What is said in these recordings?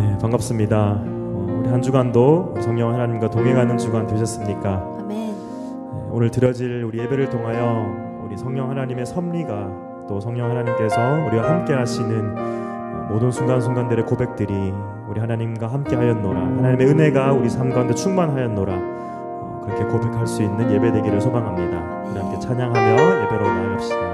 네, 반갑습니다. 우리 한 주간도 성령 하나님과 동행하는 주간 되셨습니까? 아멘. 네, 오늘 드려질 우리 예배를 통하여 우리 성령 하나님의 섭리가 또 성령 하나님께서 우리와 함께 하시는 모든 순간순간들의 고백들이 우리 하나님과 함께 하였노라, 하나님의 은혜가 우리 삶 가운데 충만하였노라, 그렇게 고백할 수 있는 예배 되기를 소망합니다. 우리 함께 찬양하며 예배로 나아갑시다.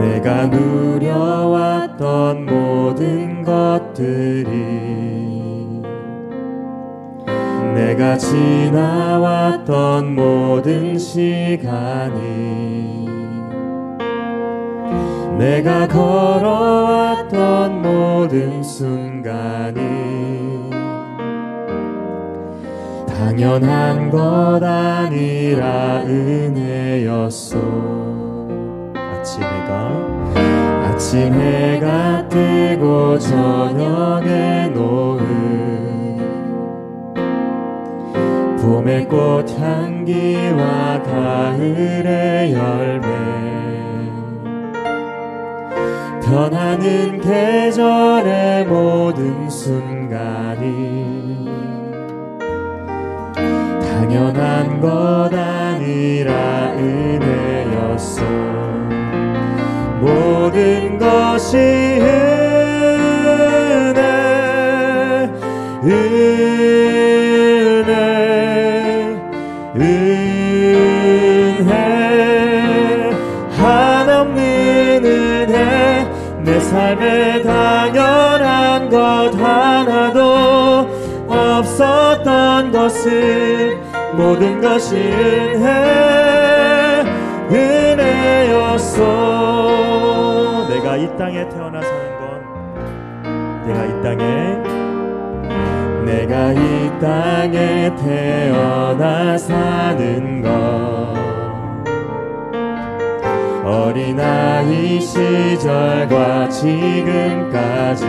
내가 누려왔던 모든 것들이, 내가 지나왔던 모든 시간이, 내가 걸어왔던 모든 순간이 당연한 것 아니라 은혜였소. 아침 해가 뜨고 저녁에 노을, 봄의 꽃향기와 가을의 열매, 변하는 계절의 모든 순간이 당연한 것 아니라 은혜였소. 모든 것이 은혜, 은혜, 은혜, 한없는 은혜. 내 삶에 당연한 것 하나도 없었던 것을, 모든 것이 은혜, 은혜였소. 내가 이 땅에 태어나 사는 건, 내가 이 땅에 태어나 사는 것, 어린아이 시절과 지금까지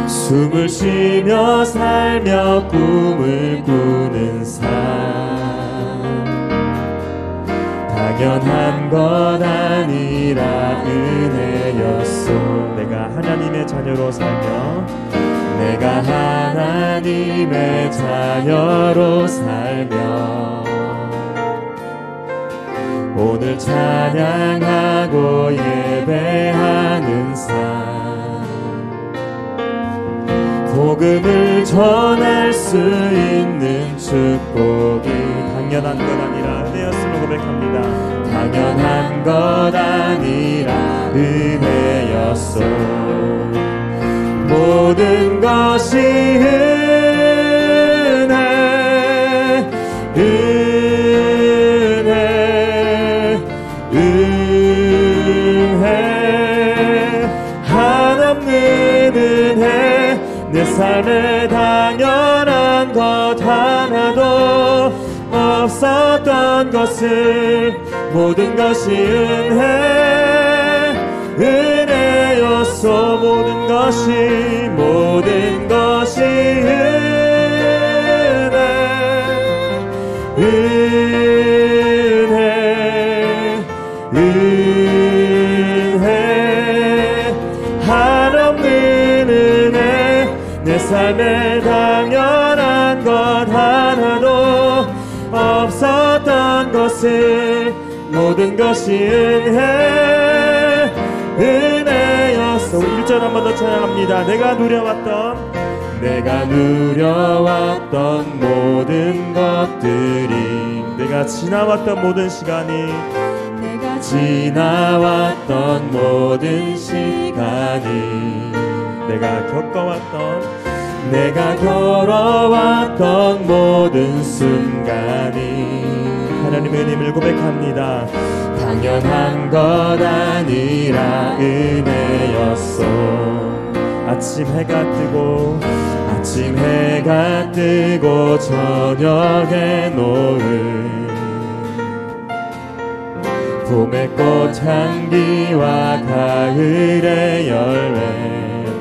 숨을 쉬며 살며 꿈을 꾸는 삶, 당연한 것 아니라 은혜였소. 내가 하나님의 자녀로 살며, 내가 하나님의 자녀로 살며 오늘 찬양하고 예배하는 삶, 복음을 전할 수 있는 축복이 당연한 것 아니라 은혜였음을 고백합니다. 당연한 것 아니라 은혜였소. 모든 것이 은혜, 은혜, 은혜, 한없는 은혜. 내 삶에 당연한 것 하나도 없었던 것을, 모든 것이 은혜, 은혜였소. 모든 것이 은혜, 은혜, 은혜, 한없는 은혜. 내 삶에 당연한 것 하나도 없었던 것을, 모든 것이 은혜, 은혜였어. 1절 한 번 더 찬양합니다. 내가 누려왔던 모든 것들이, 내가 지나왔던 모든 시간이, 내가 지나왔던 모든 시간이, 내가 겪어왔던, 내가 걸어왔던 모든 순간이 하나님의 은혜를 고백합니다. 당연한 것 아니라 은혜였소. 아침 해가 뜨고 저녁에 노을, 봄의 꽃향기와 가을의 열매,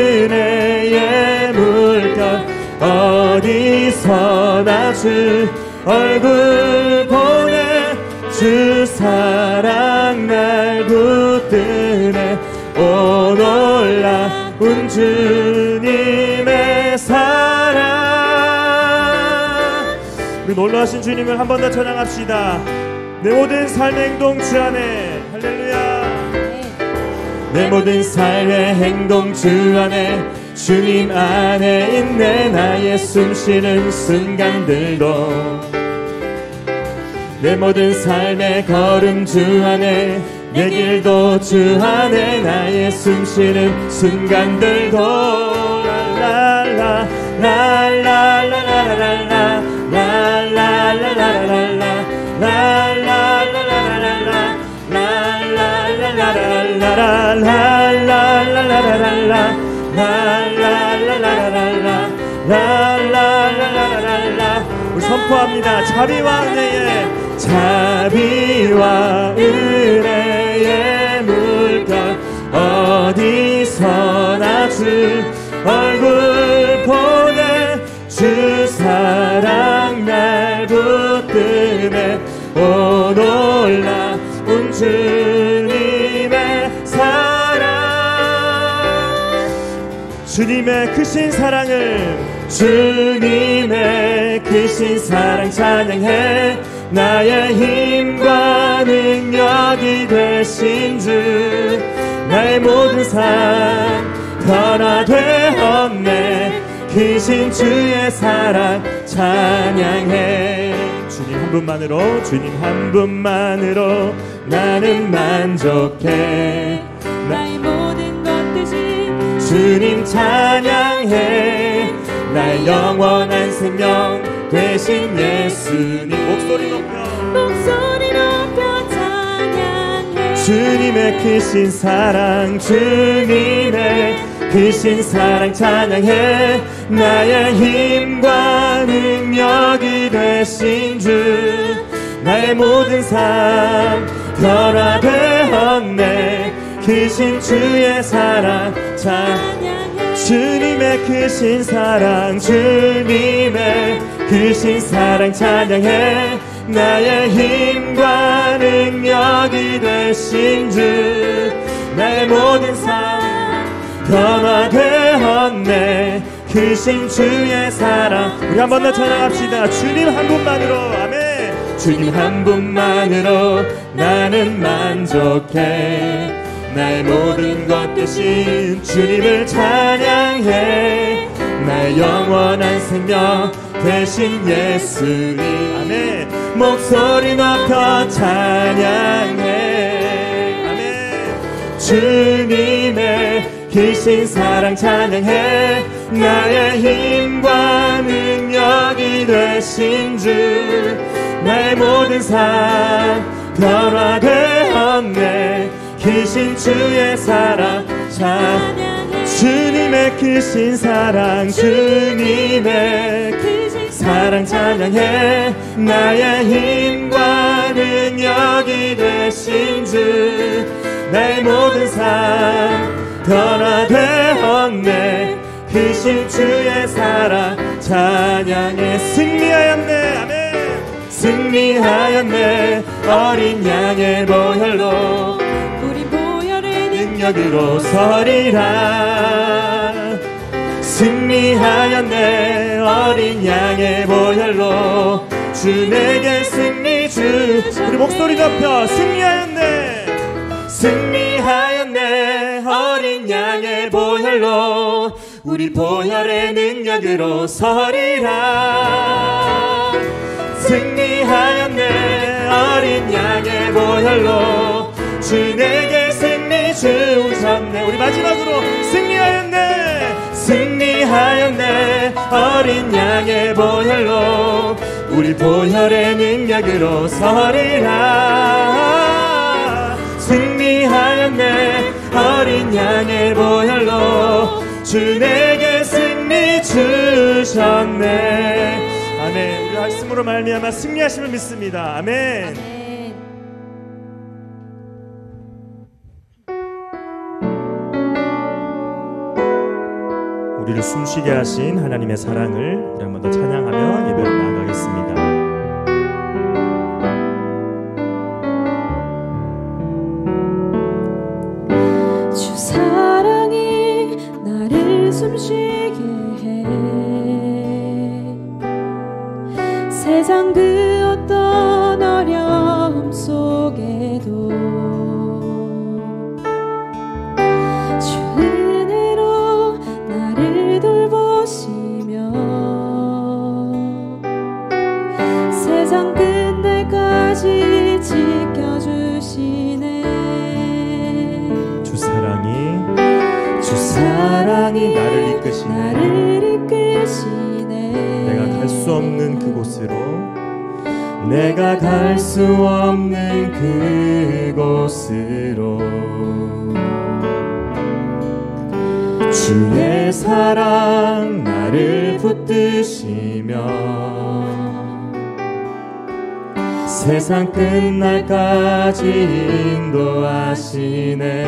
은혜의 물결 어디서나 주 얼굴 보내 주 사랑 날 붙드네 오 놀라운 주님의 사랑. 우리 놀라우신 주님을 한 번 더 찬양합시다. 내 모든 삶의 행동 주 안에. 할렐루야. 내 모든 삶의 행동 주 안에 주님 안에 있네. 나의 숨쉬는 순간들도 내 모든 삶의 걸음 주 안에 내 길도 주 안에 나의 숨쉬는 순간들도 라라라 라라라라라라 라라라라라라 라라라라라라 라라라라라라 라라라라라라 우리 선포합니다. 자비와 은혜의 물결 얼굴 보내 주 사랑 날 붙들매 오 놀라운 주님의 사랑 주님의 크신 사랑을 주님의 크신 사랑 찬양해 나의 힘과 능력이 되신 주 나의 모든 삶 변화되었네 크신 주의 사랑 찬양해 주님 한 분만으로 주님 한 분만으로 나는 만족해 나의 모든 것 대신 주님 찬양해 나의 영원한 생명 되신 예수님 목소리 높여 찬양해 주님의 크신 사랑 주님의 크신 사랑 찬양해 나의 힘과 능력이 되신 주 나의 모든 삶 변화되었네 크신 주의 사랑 찬양해 주님의 크신 사랑 주님의 크신 사랑 찬양해 나의 힘과 능력이 되신 주 나의 모든 삶 변화되었네 크신 주의 사랑 우리 한 번 더 찬양합시다 주님 한 분만으로 아멘 주님 한 분만으로 나는 만족해 나의 모든 것 대신 주님을 찬양해 나의 영원한 생명 되신 예수님 아멘 목소리 높여 찬양해 아멘 주님의 크신 사랑 찬양해 나의 힘과 능력이 되신 주 나의 모든 삶 변화되었네 크신 주의 사랑 찬양해 주님의 크신 사랑 주님의 크신 사랑 찬양해 나의 힘과 능력이 되신 주 나의 모든 삶 변화되었네 크신 주의 사랑 찬양해 승리하였네 아멘 승리하였네 어린 양의 보혈로 우리 보혈의 능력으로 서리라 승리하였네 어린 양의 보혈로 주 내게 승리 주 우리 목소리 높여 승리하였네 승리하였네 어린 양의 보혈로 우리 보혈의 능력으로 서리라 승리하였네 어린 양의 보혈로 주 내게 승리 주셨네 우리 마지막으로 승리하였네 승리하였네 어린 양의 보혈로 우리 보혈의 능력으로 서리라 승리하였네 어린 양의 보혈로 주 내게 승리 주셨네 아멘 우리 말씀으로 말미암아 승리하심을 믿습니다 아멘, 아멘. 우리를 숨쉬게 하신 하나님의 사랑을 우리 한 번 더 찬양하며 예배로 나아가겠습니다. 주 사랑이 나를 숨쉬게 해 세상 그 어떤 어려움 속에도 주 은혜로 나를 돌보시며 세상 끝날까지 지켜주시네 주 사랑이 나를 이끄시네 내가 갈 수 없는 그곳으로 내가 갈 수 없는 그곳으로 주의 사랑 나를 붙드시며 세상 끝날까지 인도하시네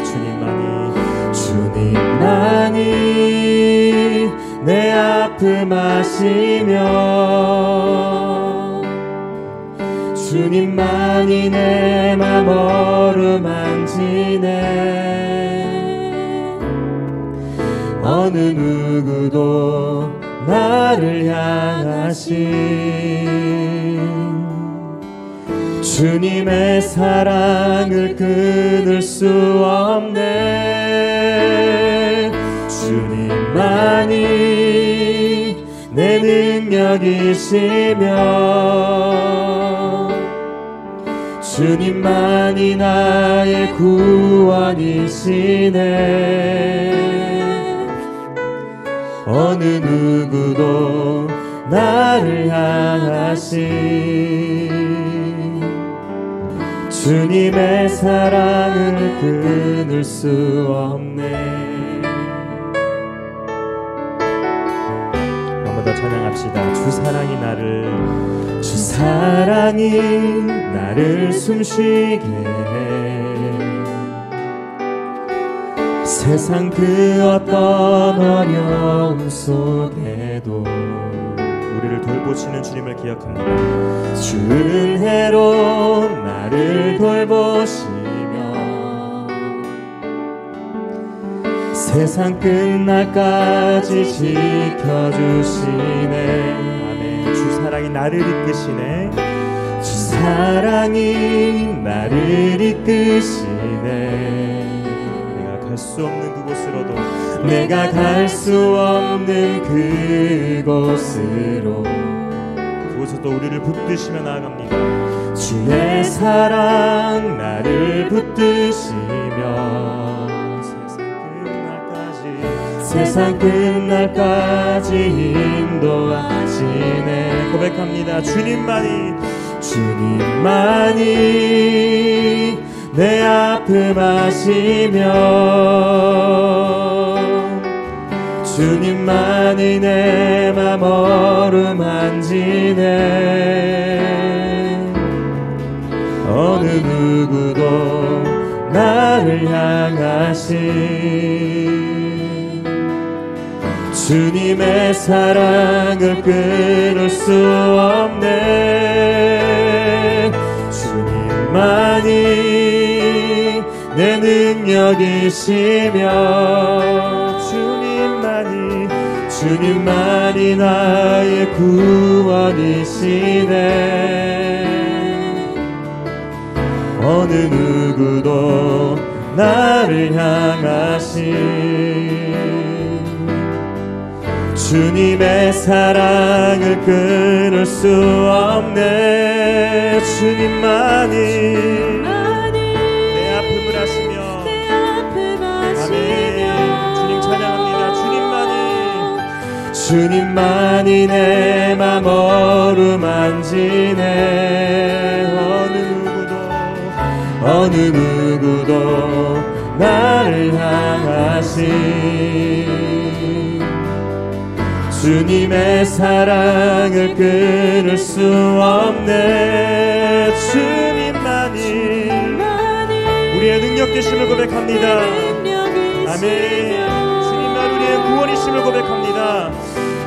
주님만이 주님만이 내 아픔 아시며 주님만이 내 맘 어루만지네. 어느 누구도 나를 향하신 주님의 사랑을 끊을 수 없네. 주님만이 내 능력이시며 주님만이 나의 구원이시네. 어느 누구도 나를 향하신 주님의 사랑을 끊을 수 없네. 한 번 더 찬양합시다. 주 사랑이 나를 숨쉬게 해. 세상 그 어떤 어려움 속에도 우리를 돌보시는 주님을 기억합니다. 주 은혜로 나를 돌보시며 세상 끝날까지 지켜주시네. 아멘. 주 사랑이 나를 이끄시네. 주 사랑이 나를 이끄시네. 내가 갈 수 없는 그곳으로도 내가 갈 수 없는 그곳으로 그곳에도 우리를 붙드시며 나아갑니다. 주의 사랑 나를 붙드시며 세상 끝날까지 인도하시네. 고백합니다. 주님만이 내 아픔 아시며 주님만이 내 맘 어루만지네. 어느 누구도 나를 향하신 주님의 사랑을 끊을 수 없네. 주님만이 내 능력이시며 주님만이 나의 구원이시네. 어느 누구도 나를 향하신 주님의 사랑을 끊을 수 없네. 주님만이 내 아픔을 아시며 아멘. 주님 찬양합니다. 주님만이 내 맘 어루만지네. 어느 누구도 나를 향하신 주님의 사랑을 끊을 수 없네. 주님만이 우리의 능력 되심을 고백합니다. 아멘. 주님만 우리의 구원이심을 고백합니다.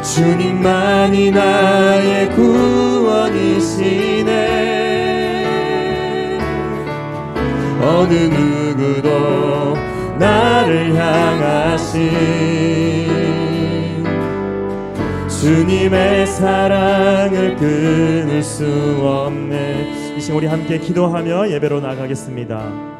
주님만이 나의 구원이시네. 어느 누구도 나를 향하신 주님의 사랑을 끊을 수 없네. 이 시간 우리 함께 기도하며 예배로 나가겠습니다.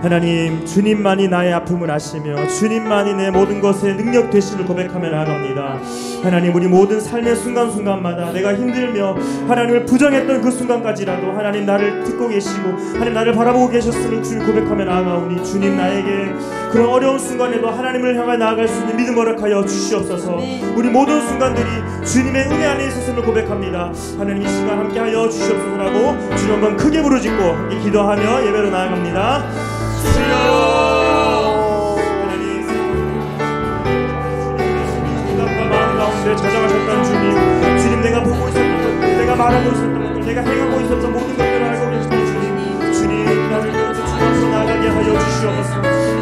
하나님, 주님만이 나의 아픔을 아시며 주님만이 내 모든 것에 능력 되심을 고백하며 나아갑니다. 하나님, 우리 모든 삶의 순간순간마다 내가 힘들며 하나님을 부정했던 그 순간까지라도 하나님 나를 듣고 계시고 하나님 나를 바라보고 계셨음을 주님 고백하며 나아가오니 주님 나에게 그런 어려운 순간에도 하나님을 향해 나아갈 수 있는 믿음 허락하여 주시옵소서. 우리 모든 순간들이 주님의 은혜 안에 있었음을 고백합니다. 하나님, 이 시간 함께하여 주시옵소서라고 주님 한번 크게 부르짖고 함께 기도하며 예배로 나아갑니다. 주여 하나님, 생각과 마음 가운데 저장하셨던 주님, 내가 보고 있었던 것들, 내가 말하고 있었던 것들, 내가 행하고 있었던 모든 것들을 알고 계셨던 주님 나를 주님께서 나아가게 하여 주시옵소서.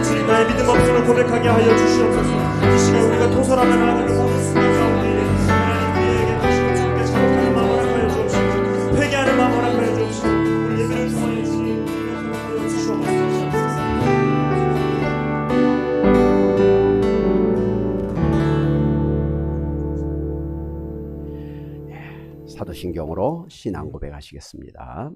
주님, 나의 믿음 없음을 고백하게 되게 하여 주시옵소서. 이 시간 우리가 도서라면 나가는 모든 순간 가운데 하나님 우리에게 다시 주께 자복하는 마음을 허락하여 주옵시고 회개하는 마음을 허락하여 주옵시고 우리 예배를 통하여 주님 허락하여 주시옵소서. 사도신경으로 신앙 고백하시겠습니다.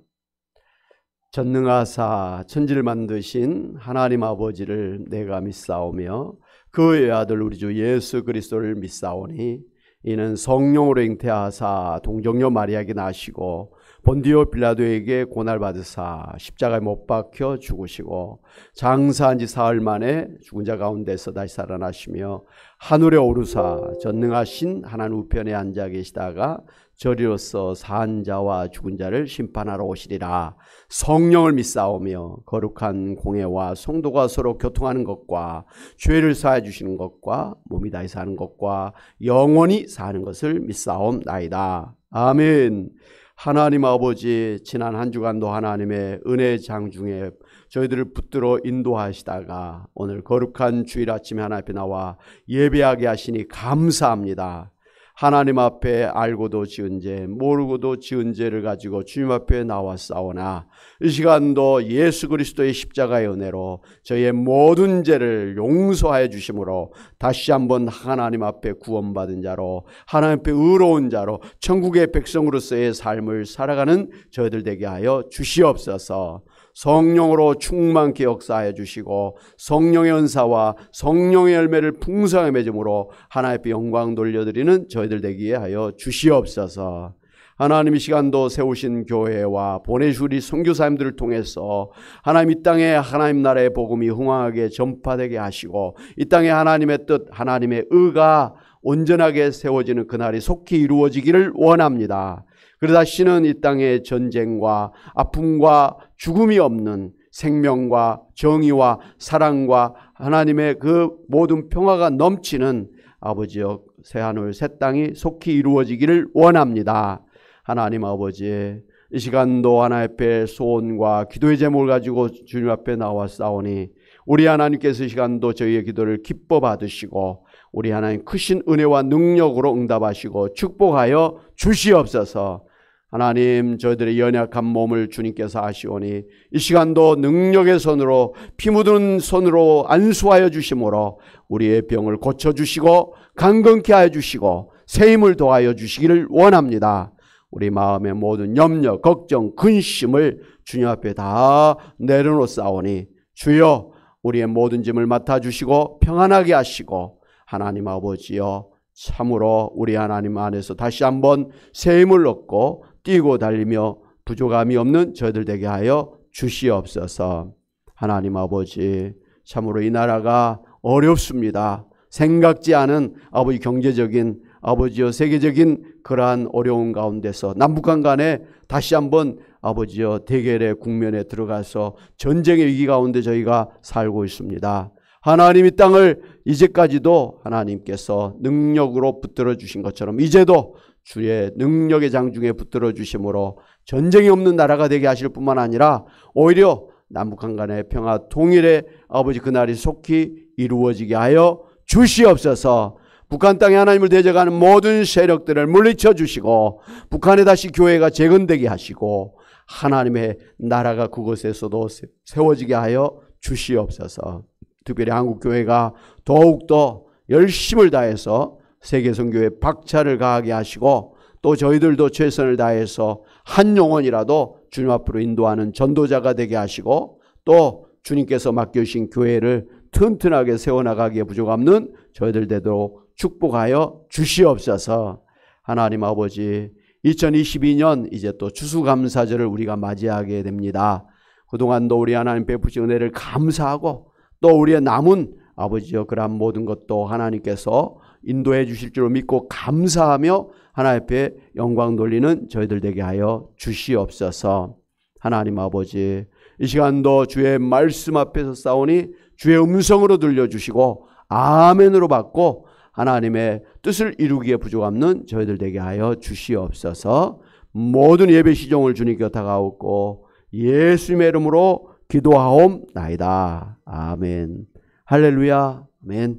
전능하사 천지를 만드신 하나님 아버지를 내가 믿사오며 그의 아들 우리 주 예수 그리스도를 믿사오니 이는 성령으로 잉태하사 동정녀 마리아에게 나시고 본디오 빌라도에게 고난받으사 십자가에 못 박혀 죽으시고 장사한 지 사흘 만에 죽은 자 가운데서 다시 살아나시며 하늘에 오르사 전능하신 하나님 우편에 앉아 계시다가 저리로서 산 자와 죽은 자를 심판하러 오시리라. 성령을 믿사오며 거룩한 공회와 성도가 서로 교통하는 것과 죄를 사해 주시는 것과 몸이 다시 사는 것과 영원히 사는 것을 믿사옵나이다. 아멘. 하나님 아버지, 지난 한 주간도 하나님의 은혜 장중에 저희들을 붙들어 인도하시다가 오늘 거룩한 주일 아침에 하나님 앞에 나와 예배하게 하시니 감사합니다. 하나님 앞에 알고도 지은 죄, 모르고도 지은 죄를 가지고 주님 앞에 나왔사오나 이 시간도 예수 그리스도의 십자가의 은혜로 저희의 모든 죄를 용서하여 주심으로 다시 한번 하나님 앞에 구원받은 자로, 하나님 앞에 의로운 자로 천국의 백성으로서의 삶을 살아가는 저희들 되게 하여 주시옵소서. 성령으로 충만케 역사하여 주시고 성령의 은사와 성령의 열매를 풍성하게 맺음으로 하나님 앞에 영광 돌려드리는 저희들 되게 하여 주시옵소서. 하나님 이 시간도 세우신 교회와 보내주리 선교사님들을 통해서 하나님 이 땅에 하나님 나라의 복음이 흥황하게 전파되게 하시고 이 땅에 하나님의 뜻, 하나님의 의가 온전하게 세워지는 그날이 속히 이루어지기를 원합니다. 그러다 다시는 이 땅에 전쟁과 아픔과 죽음이 없는 생명과 정의와 사랑과 하나님의 그 모든 평화가 넘치는 아버지여 새하늘 새 땅이 속히 이루어지기를 원합니다. 하나님 아버지, 이 시간도 하나님 앞에 소원과 기도의 제목을 가지고 주님 앞에 나왔사오니 우리 하나님께서 이 시간도 저희의 기도를 기뻐 받으시고 우리 하나님 크신 은혜와 능력으로 응답하시고 축복하여 주시옵소서. 하나님, 저희들의 연약한 몸을 주님께서 아시오니 이 시간도 능력의 손으로 피 묻은 손으로 안수하여 주심으로 우리의 병을 고쳐주시고 강건케 하여 주시고 새 힘을 더하여 주시기를 원합니다. 우리 마음의 모든 염려, 걱정, 근심을 주님 앞에 다 내려놓사오니 주여 우리의 모든 짐을 맡아주시고 평안하게 하시고 하나님 아버지여 참으로 우리 하나님 안에서 다시 한번 새 힘을 얻고 뛰고 달리며 부족함이 없는 저희들 되게 하여 주시옵소서. 하나님 아버지, 참으로 이 나라가 어렵습니다. 생각지 않은 아버지 경제적인 아버지여 세계적인 그러한 어려운 가운데서 남북한 간에 다시 한번 아버지여 대결의 국면에 들어가서 전쟁의 위기 가운데 저희가 살고 있습니다. 하나님 이 땅을 이제까지도 하나님께서 능력으로 붙들어 주신 것처럼 이제도 주의 능력의 장중에 붙들어 주심으로 전쟁이 없는 나라가 되게 하실 뿐만 아니라 오히려 남북한 간의 평화 통일의 아버지 그날이 속히 이루어지게 하여 주시옵소서. 북한 땅에 하나님을 대적하는 모든 세력들을 물리쳐 주시고 북한에 다시 교회가 재건되게 하시고 하나님의 나라가 그곳에서도 세워지게 하여 주시옵소서. 특별히 한국교회가 더욱더 열심을 다해서 세계선교에 박차를 가하게 하시고 또 저희들도 최선을 다해서 한 영혼이라도 주님 앞으로 인도하는 전도자가 되게 하시고 또 주님께서 맡겨주신 교회를 튼튼하게 세워나가기에 부족 없는 저희들 되도록 축복하여 주시옵소서. 하나님 아버지, 2022년 이제 또 추수감사절을 우리가 맞이하게 됩니다. 그동안도 우리 하나님 베푸신 은혜를 감사하고 또 우리의 남은 아버지여 그러한 모든 것도 하나님께서 인도해 주실 줄 믿고 감사하며 하나님 앞에 영광 돌리는 저희들 되게 하여 주시옵소서. 하나님 아버지, 이 시간도 주의 말씀 앞에서 싸우니 주의 음성으로 들려주시고 아멘으로 받고 하나님의 뜻을 이루기에 부족 없는 저희들 되게 하여 주시옵소서. 모든 예배 시종을 주님께 다가오고 예수님의 이름으로 기도하옵나이다. 아멘. 할렐루야. 아멘.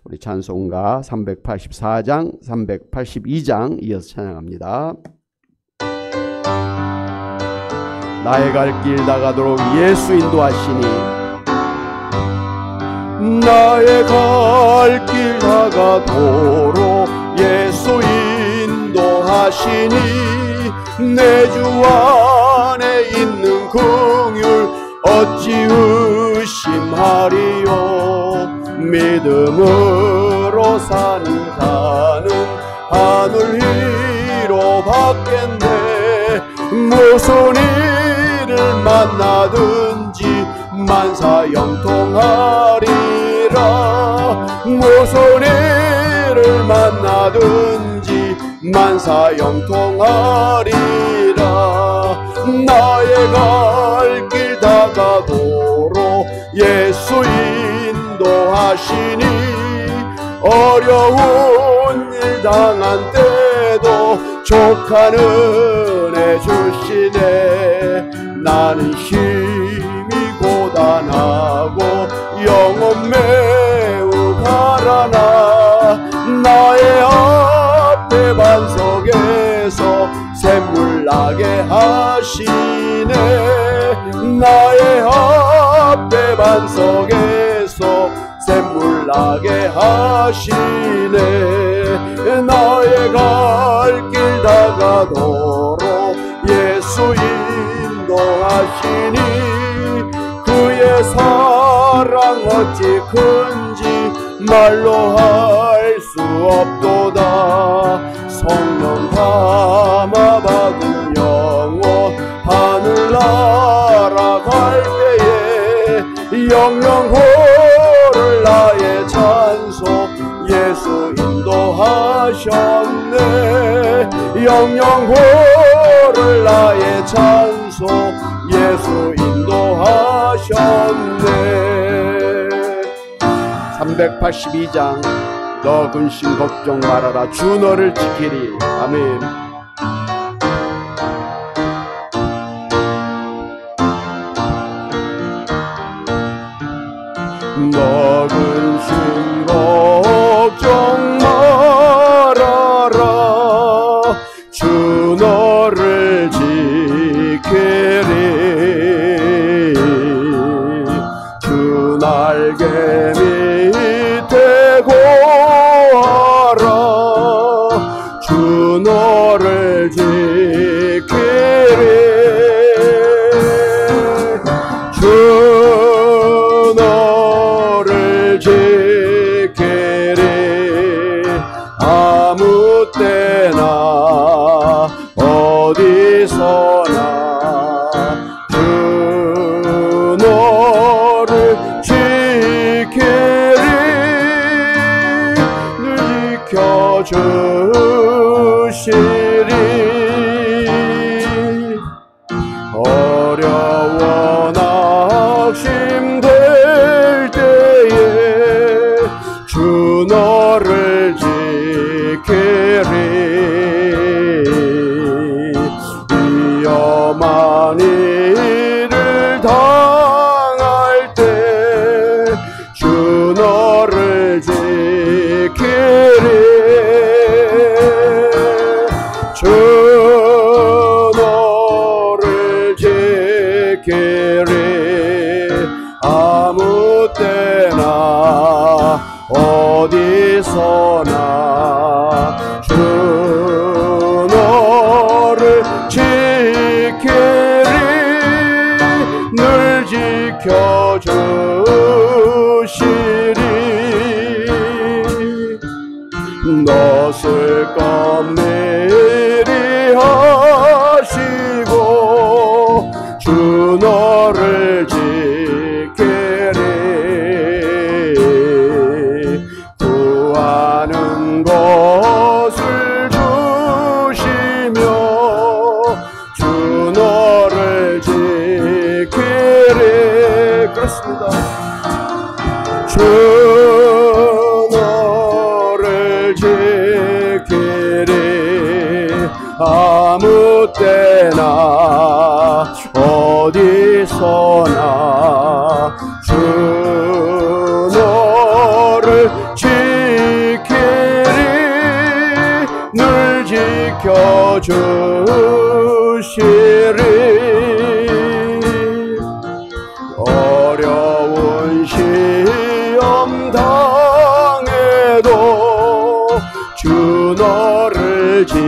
우리 찬송가 384장, 382장 이어서 찬양합니다. 나의 갈 길 다가도록 예수 인도하시니, 나의 갈 길 다가도록 예수 인도하시니, 내 주 안에 있는 긍휼 어찌 의심하리요. 믿음으로 사는 자는 하늘 위로 받겠네. 무슨 일을 만나든지 만사 영통하리라. 무슨 일을 만나든지 만사 영통하리라. 나의 갈 길 다가도록 예수 인도하시니, 어려운 일 당한 때도 족한 은혜 주시네. 나는 힘이 고단하고 영혼 매우 가라나, 나의 앞에 반석에서 샘물 나게 하시네. 나의 앞에 반석에서 샘물 나게 하시네. 나의 갈 길 다가도록 예수 인도하시니, 그의 사랑 어찌 큰지 말로 할 수 없도다. 성령 담아 받은 영혼 하늘 날아갈 때에 영영호를 나의 찬송 예수 인도하셨네. 영영호를 나의 찬송 예수 인도하셨네. 382장 너 근심 걱정 말아라 주 너를 지키리. 아멘. 너 근심 걱정 말아라 주 너를 지키리. 주 날개 밑에 고하라 주 너를 지키리. 주 너를 지키리. 아무 때나 어디서나 주 너를 지키리. 늘 지켜주시리. 어려워 낙심될 때에 주 너를 지키리. 위험한 일을 당할 때 주 너를 지키리. 주 너를 지키리. 아무 때나 어디서나 주 너를 지키리. 늘 지켜주시리. 넛을 검내리 하시고 주 너를 지키리. 구하는 것을 주시며 주 너를 지키리. 그렇습니다. 주 너를 지키리. 아무 때나 어디서나 주 너를 지켜주시리. 어려운 시험 당해도 주 너를 지키리.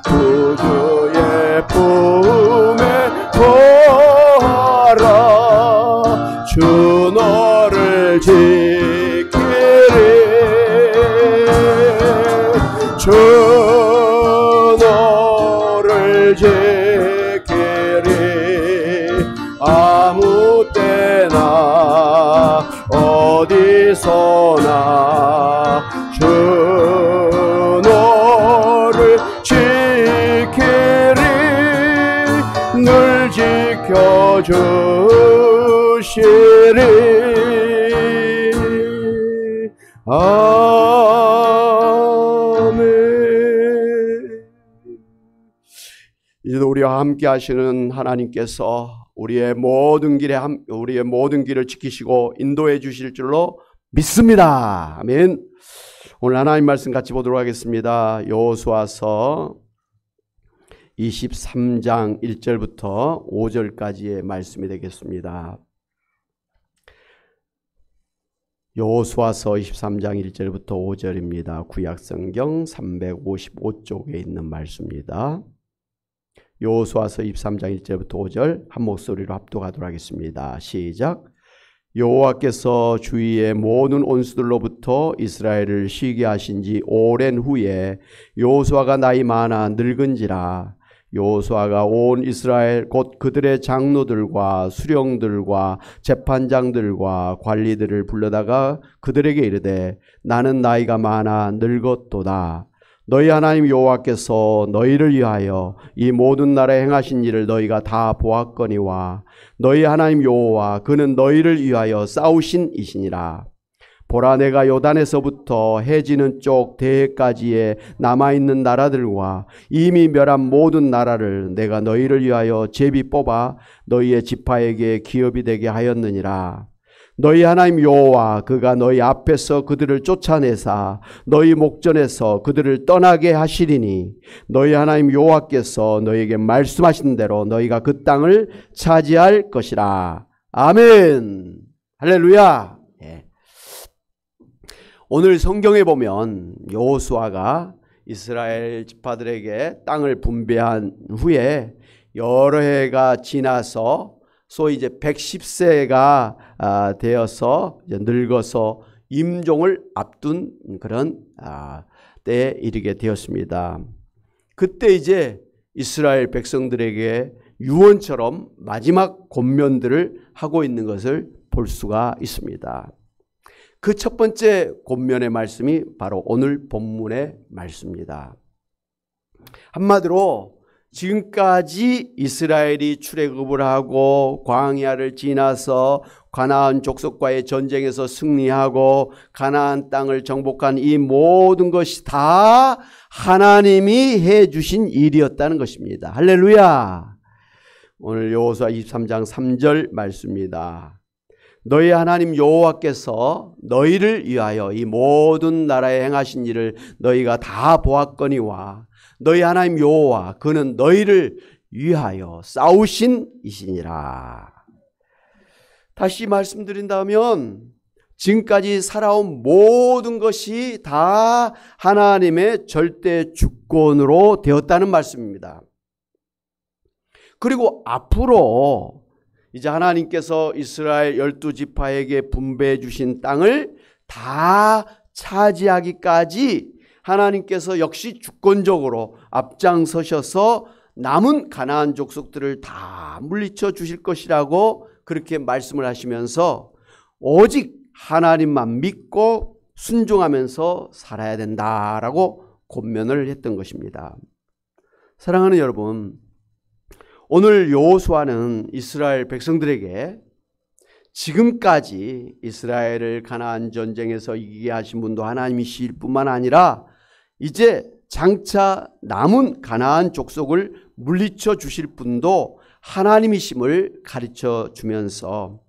구주의 품에 거하라. 주 너를 지키리. 주 너를 지키리. 아무 때나 어디서나 주 너를 지키리. 늘 지켜주시리. 아멘. 이제도 우리와 함께 하시는 하나님께서 우리의 모든 길을 지키시고 인도해 주실 줄로 믿습니다. 아멘. 오늘 하나님 말씀 같이 보도록 하겠습니다. 여호수아서 23장 1절부터 5절까지의 말씀이 되겠습니다. 여호수아서 23장 1절부터 5절입니다. 구약성경 355쪽에 있는 말씀입니다. 여호수아서 23장 1절부터 5절 한 목소리로 합독하도록 하겠습니다. 시작. 여호와께서 주위의 모든 온수들로부터 이스라엘을 쉬게 하신 지 오랜 후에 여호수아가 나이 많아 늙은지라. 여호수아가 온 이스라엘 곧 그들의 장로들과 수령들과 재판장들과 관리들을 불러다가 그들에게 이르되 나는 나이가 많아 늙었도다. 너희 하나님 여호와께서 너희를 위하여 이 모든 나라에 행하신 일을 너희가 다 보았거니와 너희 하나님 여호와 그는 너희를 위하여 싸우신 이시니라. 보라, 내가 요단에서부터 해지는 쪽 대해까지의 남아있는 나라들과 이미 멸한 모든 나라를 내가 너희를 위하여 제비 뽑아 너희의 지파에게 기업이 되게 하였느니라. 너희 하나님 여호와 그가 너희 앞에서 그들을 쫓아내사 너희 목전에서 그들을 떠나게 하시리니 너희 하나님 여호와께서 너희에게 말씀하신 대로 너희가 그 땅을 차지할 것이라. 아멘. 할렐루야. 오늘 성경에 보면 여호수아가 이스라엘 지파들에게 땅을 분배한 후에 여러 해가 지나서 소위 이제 110세가 되어서 이제 늙어서 임종을 앞둔 그런 때에 이르게 되었습니다. 그때 이제 이스라엘 백성들에게 유언처럼 마지막 권면들을 하고 있는 것을 볼 수가 있습니다. 그 첫 번째 권면의 말씀이 바로 오늘 본문의 말씀입니다. 한마디로 지금까지 이스라엘이 출애굽을 하고 광야를 지나서 가나안 족속과의 전쟁에서 승리하고 가나안 땅을 정복한 이 모든 것이 다 하나님이 해주신 일이었다는 것입니다. 할렐루야. 오늘 여호수아 23장 3절 말씀입니다. 너희 하나님 여호와께서 너희를 위하여 이 모든 나라에 행하신 일을 너희가 다 보았거니와 너희 하나님 여호와 그는 너희를 위하여 싸우신 이시니라. 다시 말씀드린다면 지금까지 살아온 모든 것이 다 하나님의 절대 주권으로 되었다는 말씀입니다. 그리고 앞으로 이제 하나님께서 이스라엘 12지파에게 분배해 주신 땅을 다 차지하기까지 하나님께서 역시 주권적으로 앞장서셔서 남은 가나안 족속들을 다 물리쳐 주실 것이라고 그렇게 말씀을 하시면서 오직 하나님만 믿고 순종하면서 살아야 된다라고 권면을 했던 것입니다. 사랑하는 여러분, 오늘 여호수아는 이스라엘 백성들에게 지금까지 이스라엘을 가나안 전쟁에서 이기게 하신 분도 하나님이실 뿐만 아니라 이제 장차 남은 가나안 족속을 물리쳐 주실 분도 하나님이심을 가르쳐 주면서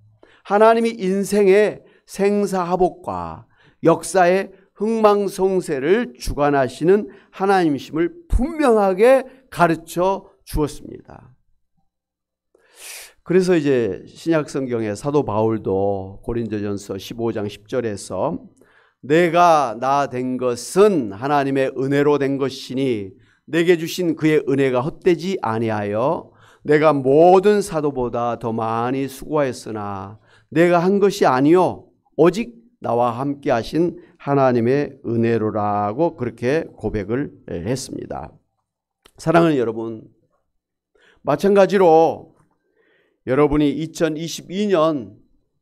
하나님이 인생의 생사하복과 역사의 흥망성쇠를 주관하시는 하나님이심을 분명하게 가르쳐 주었습니다. 그래서 이제 신약 성경의 사도 바울도 고린도전서 15장 10절에서 내가 나 된 것은 하나님의 은혜로 된 것이니 내게 주신 그의 은혜가 헛되지 아니하여 내가 모든 사도보다 더 많이 수고하였으나 내가 한 것이 아니요 오직 나와 함께 하신 하나님의 은혜로라고 그렇게 고백을 했습니다. 사랑하는 여러분, 마찬가지로 여러분이 2022년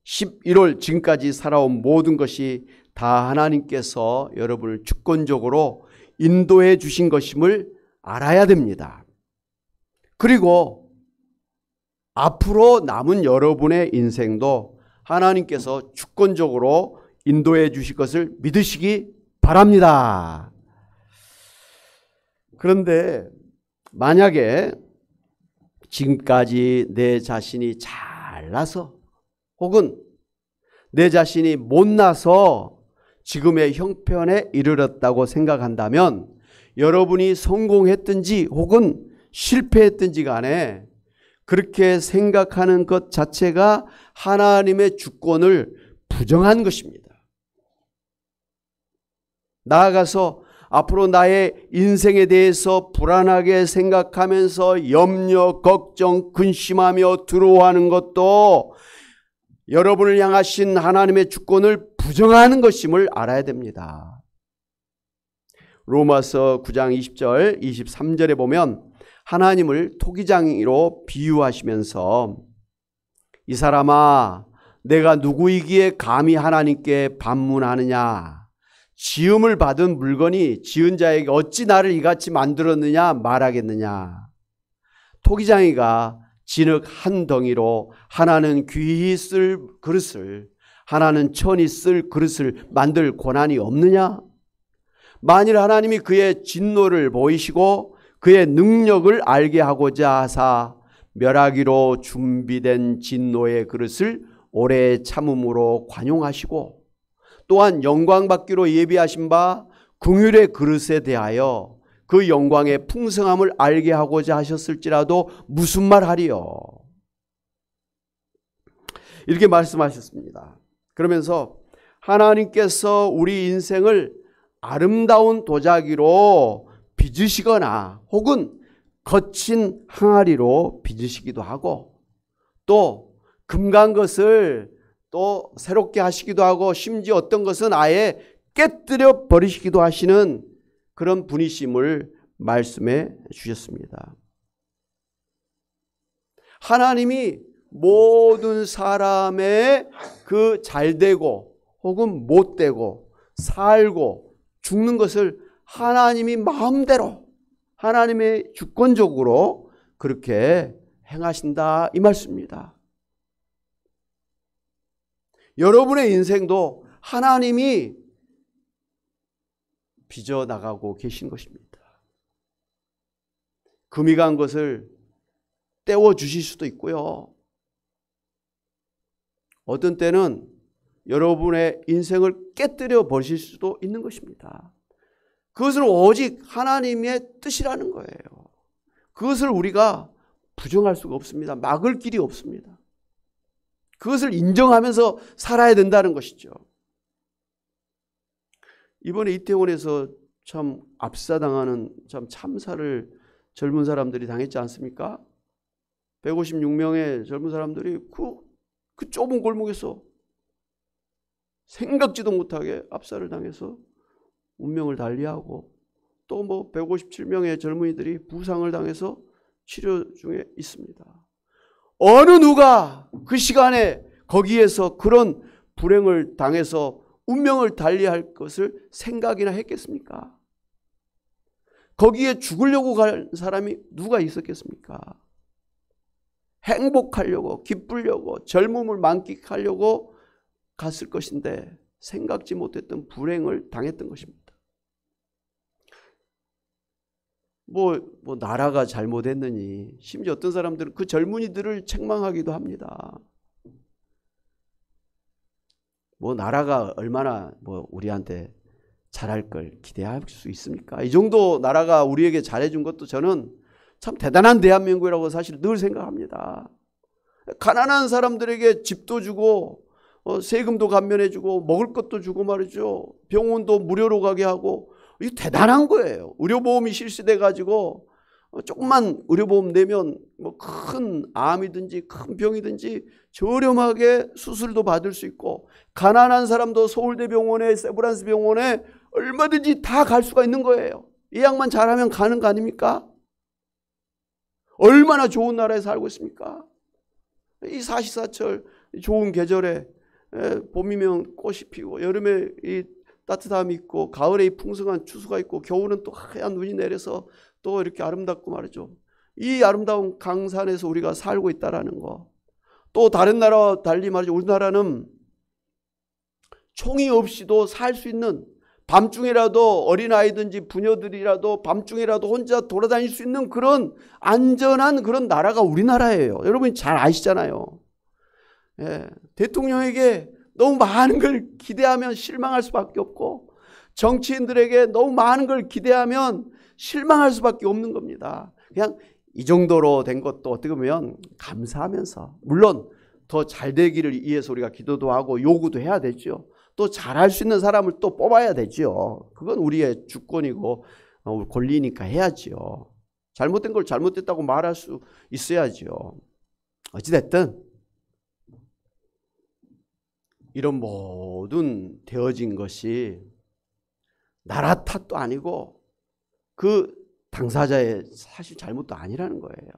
11월 지금까지 살아온 모든 것이 다 하나님께서 여러분을 주권적으로 인도해 주신 것임을 알아야 됩니다. 그리고 앞으로 남은 여러분의 인생도 하나님께서 주권적으로 인도해 주실 것을 믿으시기 바랍니다. 그런데 만약에 지금까지 내 자신이 잘나서 혹은 내 자신이 못나서 지금의 형편에 이르렀다고 생각한다면 여러분이 성공했든지 혹은 실패했든지 간에 그렇게 생각하는 것 자체가 하나님의 주권을 부정한 것입니다. 나아가서 앞으로 나의 인생에 대해서 불안하게 생각하면서 염려, 걱정, 근심하며 두려워하는 것도 여러분을 향하신 하나님의 주권을 부정하는 것임을 알아야 됩니다. 로마서 9장 20절, 23절에 보면 하나님을 토기장이로 비유하시면서 이 사람아 내가 누구이기에 감히 하나님께 반문하느냐 지음을 받은 물건이 지은 자에게 어찌 나를 이같이 만들었느냐 말하겠느냐. 토기장이가 진흙 한 덩이로 하나는 귀히 쓸 그릇을 하나는 천히 쓸 그릇을 만들 권한이 없느냐? 만일 하나님이 그의 진노를 보이시고 그의 능력을 알게 하고자 하사 멸하기로 준비된 진노의 그릇을 오래 참음으로 관용하시고 또한 영광받기로 예비하신 바 긍휼의 그릇에 대하여 그 영광의 풍성함을 알게 하고자 하셨을지라도 무슨 말 하리요? 이렇게 말씀하셨습니다. 그러면서 하나님께서 우리 인생을 아름다운 도자기로 빚으시거나 혹은 거친 항아리로 빚으시기도 하고 또 금간 것을 또 새롭게 하시기도 하고 심지어 어떤 것은 아예 깨뜨려 버리시기도 하시는 그런 분이심을 말씀해 주셨습니다. 하나님이 모든 사람의 그 잘되고 혹은 못되고 살고 죽는 것을 하나님이 마음대로 하나님의 주권적으로 그렇게 행하신다 이 말씀입니다. 여러분의 인생도 하나님이 빚어나가고 계신 것입니다. 금이 간 것을 떼어주실 수도 있고요. 어떤 때는 여러분의 인생을 깨뜨려 버리실 수도 있는 것입니다. 그것은 오직 하나님의 뜻이라는 거예요. 그것을 우리가 부정할 수가 없습니다. 막을 길이 없습니다. 그것을 인정하면서 살아야 된다는 것이죠. 이번에 이태원에서 참 압사당하는 참 참사를 젊은 사람들이 당했지 않습니까? 156명의 젊은 사람들이 그 좁은 골목에서 생각지도 못하게 압살을 당해서 운명을 달리하고 또 157명의 젊은이들이 부상을 당해서 치료 중에 있습니다. 어느 누가 그 시간에 거기에서 그런 불행을 당해서 운명을 달리할 것을 생각이나 했겠습니까? 거기에 죽으려고 갈 사람이 누가 있었겠습니까? 행복하려고 기쁘려고 젊음을 만끽하려고 갔을 것인데 생각지 못했던 불행을 당했던 것입니다. 나라가 잘못했느니 심지어 어떤 사람들은 그 젊은이들을 책망하기도 합니다. 나라가 얼마나 우리한테 잘할 걸 기대할 수 있습니까? 이 정도 나라가 우리에게 잘해준 것도 저는 참 대단한 대한민국이라고 사실 늘 생각합니다. 가난한 사람들에게 집도 주고 세금도 감면해주고 먹을 것도 주고 말이죠. 병원도 무료로 가게 하고 이거 대단한 거예요. 의료보험이 실시돼가지고 조금만 의료보험 내면 뭐 큰 암이든지 큰 병이든지 저렴하게 수술도 받을 수 있고 가난한 사람도 서울대병원에 세브란스 병원에 얼마든지 다 갈 수가 있는 거예요. 예약만 잘하면 가는 거 아닙니까? 얼마나 좋은 나라에 살고 있습니까? 이 사시사철 좋은 계절에 봄이면 꽃이 피고 여름에 이 따뜻함이 있고 가을에 이 풍성한 추수가 있고 겨울은 또 하얀 눈이 내려서 또 이렇게 아름답고 말이죠. 이 아름다운 강산에서 우리가 살고 있다라는 거. 또 다른 나라와 달리 말이죠. 우리나라는 총이 없이도 살 수 있는 밤중이라도 어린아이든지 부녀들이라도 밤중이라도 혼자 돌아다닐 수 있는 그런 안전한 그런 나라가 우리나라예요. 여러분이 잘 아시잖아요. 예, 대통령에게 너무 많은 걸 기대하면 실망할 수밖에 없고 정치인들에게 너무 많은 걸 기대하면 실망할 수밖에 없는 겁니다. 그냥 이 정도로 된 것도 어떻게 보면 감사하면서 물론 더 잘 되기를 위해서 우리가 기도도 하고 요구도 해야 되죠. 또 잘할 수 있는 사람을 또 뽑아야 되죠. 그건 우리의 주권이고 권리니까 해야죠. 잘못된 걸 잘못됐다고 말할 수 있어야죠. 어찌됐든 이런 모든 되어진 것이 나라 탓도 아니고 그 당사자의 사실 잘못도 아니라는 거예요.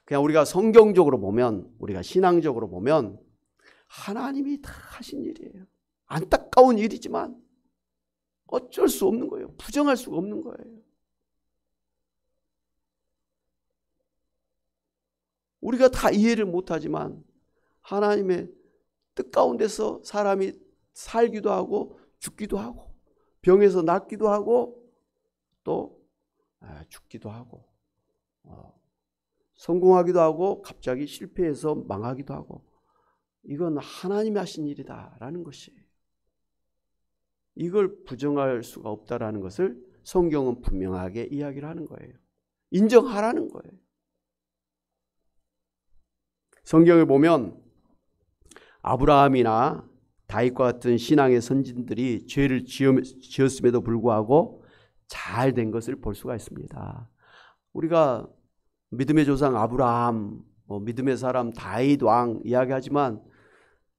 그냥 우리가 성경적으로 보면 우리가 신앙적으로 보면 하나님이 다 하신 일이에요. 안타까운 일이지만 어쩔 수 없는 거예요. 부정할 수가 없는 거예요. 우리가 다 이해를 못하지만 하나님의 뜻 가운데서 사람이 살기도 하고 죽기도 하고 병에서 낫기도 하고 또 죽기도 하고 성공하기도 하고 갑자기 실패해서 망하기도 하고 이건 하나님이 하신 일이다라는 것이에요. 이걸 부정할 수가 없다라는 것을 성경은 분명하게 이야기를 하는 거예요. 인정하라는 거예요. 성경에 보면 아브라함이나 다윗과 같은 신앙의 선진들이 죄를 지었음에도 불구하고 잘 된 것을 볼 수가 있습니다. 우리가 믿음의 조상 아브라함, 믿음의 사람 다윗 왕 이야기하지만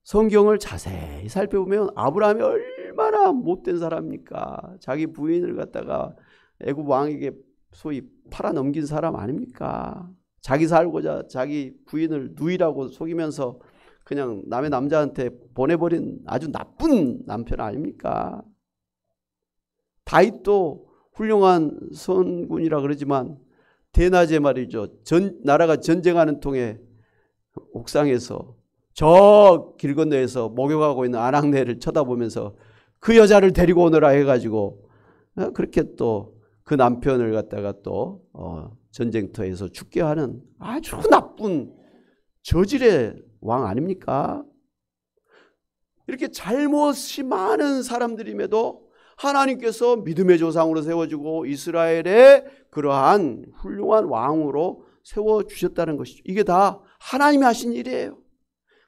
성경을 자세히 살펴보면 아브라함이 얼마나 못된 사람입니까? 자기 부인을 갖다가 애굽 왕에게 소위 팔아넘긴 사람 아닙니까? 자기 살고자 자기 부인을 누이라고 속이면서 그냥 남의 남자한테 보내버린 아주 나쁜 남편 아닙니까? 다윗도 훌륭한 선군이라 그러지만 대낮에 말이죠. 나라가 전쟁하는 통에 옥상에서 저 길 건너에서 목욕하고 있는 아낙네를 쳐다보면서 그 여자를 데리고 오너라 해가지고 그렇게 또 그 남편을 갖다가 또 전쟁터에서 죽게 하는 아주 나쁜 저질의 왕 아닙니까? 이렇게 잘못이 많은 사람들임에도 하나님께서 믿음의 조상으로 세워주고 이스라엘의 그러한 훌륭한 왕으로 세워주셨다는 것이죠. 이게 다 하나님이 하신 일이에요.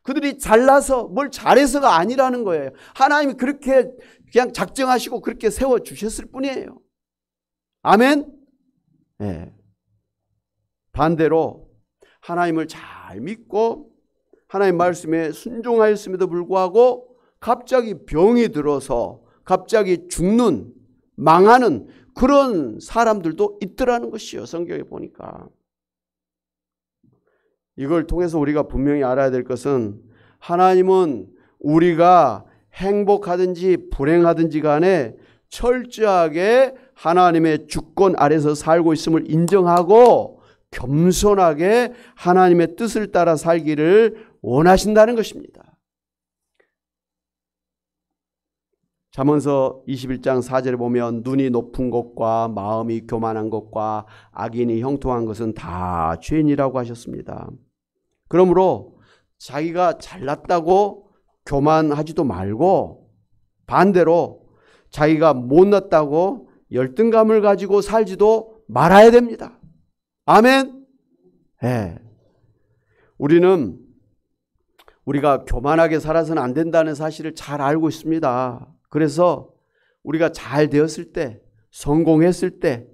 그들이 잘나서 뭘 잘해서가 아니라는 거예요. 하나님이 그렇게 그냥 작정하시고 그렇게 세워주셨을 뿐이에요. 아멘? 네. 반대로 하나님을 잘 믿고 하나님 말씀에 순종하였음에도 불구하고 갑자기 병이 들어서 갑자기 죽는 망하는 그런 사람들도 있더라는 것이요. 성경에 보니까. 이걸 통해서 우리가 분명히 알아야 될 것은 하나님은 우리가 행복하든지 불행하든지 간에 철저하게 하나님의 주권 아래서 살고 있음을 인정하고 겸손하게 하나님의 뜻을 따라 살기를 원하신다는 것입니다. 잠언서 21장 4절에 보면 눈이 높은 것과 마음이 교만한 것과 악인이 형통한 것은 다 죄인이라고 하셨습니다. 그러므로 자기가 잘났다고 교만하지도 말고 반대로 자기가 못났다고 열등감을 가지고 살지도 말아야 됩니다. 아멘. 네. 우리가 교만하게 살아서는 안 된다는 사실을 잘 알고 있습니다. 그래서 우리가 잘 되었을 때, 성공했을 때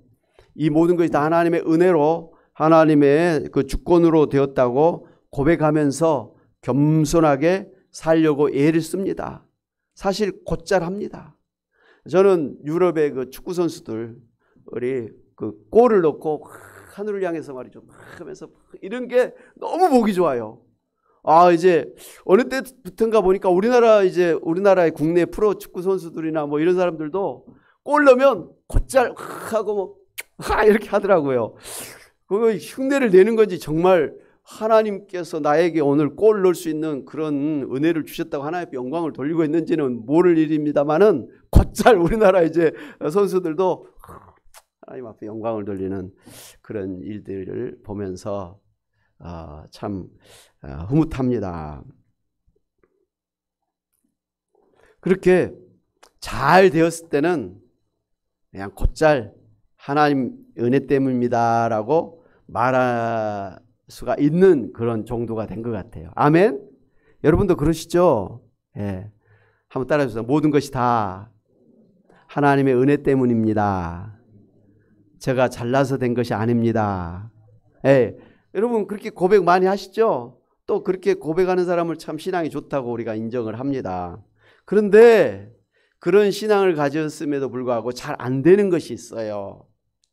이 모든 것이 다 하나님의 은혜로 하나님의 그 주권으로 되었다고 고백하면서 겸손하게 살려고 애를 씁니다. 사실 곧잘 합니다. 저는 유럽의 그 축구 선수들이 그 골을 넣고 하늘을 향해서 말이죠. 하면서 이런 게 너무 보기 좋아요. 이제 어느 때부터인가 보니까 우리나라의 국내 프로 축구 선수들이나 뭐 이런 사람들도 골 넣으면 곧잘 하고 뭐 이렇게 하더라고요. 그거 흉내를 내는 건지 정말 하나님께서 나에게 오늘 골 넣을 수 있는 그런 은혜를 주셨다고 하나님께 영광을 돌리고 있는지는 모를 일입니다만은 곧잘 우리나라 이제 선수들도 하나님 앞에 영광을 돌리는 그런 일들을 보면서 참 흐뭇합니다. 그렇게 잘 되었을 때는 그냥 곧잘 하나님 은혜 때문입니다라고 말할 수가 있는 그런 정도가 된 것 같아요. 아멘? 여러분도 그러시죠? 예. 한번 따라해 주세요. 모든 것이 다 하나님의 은혜 때문입니다. 제가 잘나서 된 것이 아닙니다. 예. 여러분 그렇게 고백 많이 하시죠? 또 그렇게 고백하는 사람을 참 신앙이 좋다고 우리가 인정을 합니다. 그런데 그런 신앙을 가졌음에도 불구하고 잘 안 되는 것이 있어요.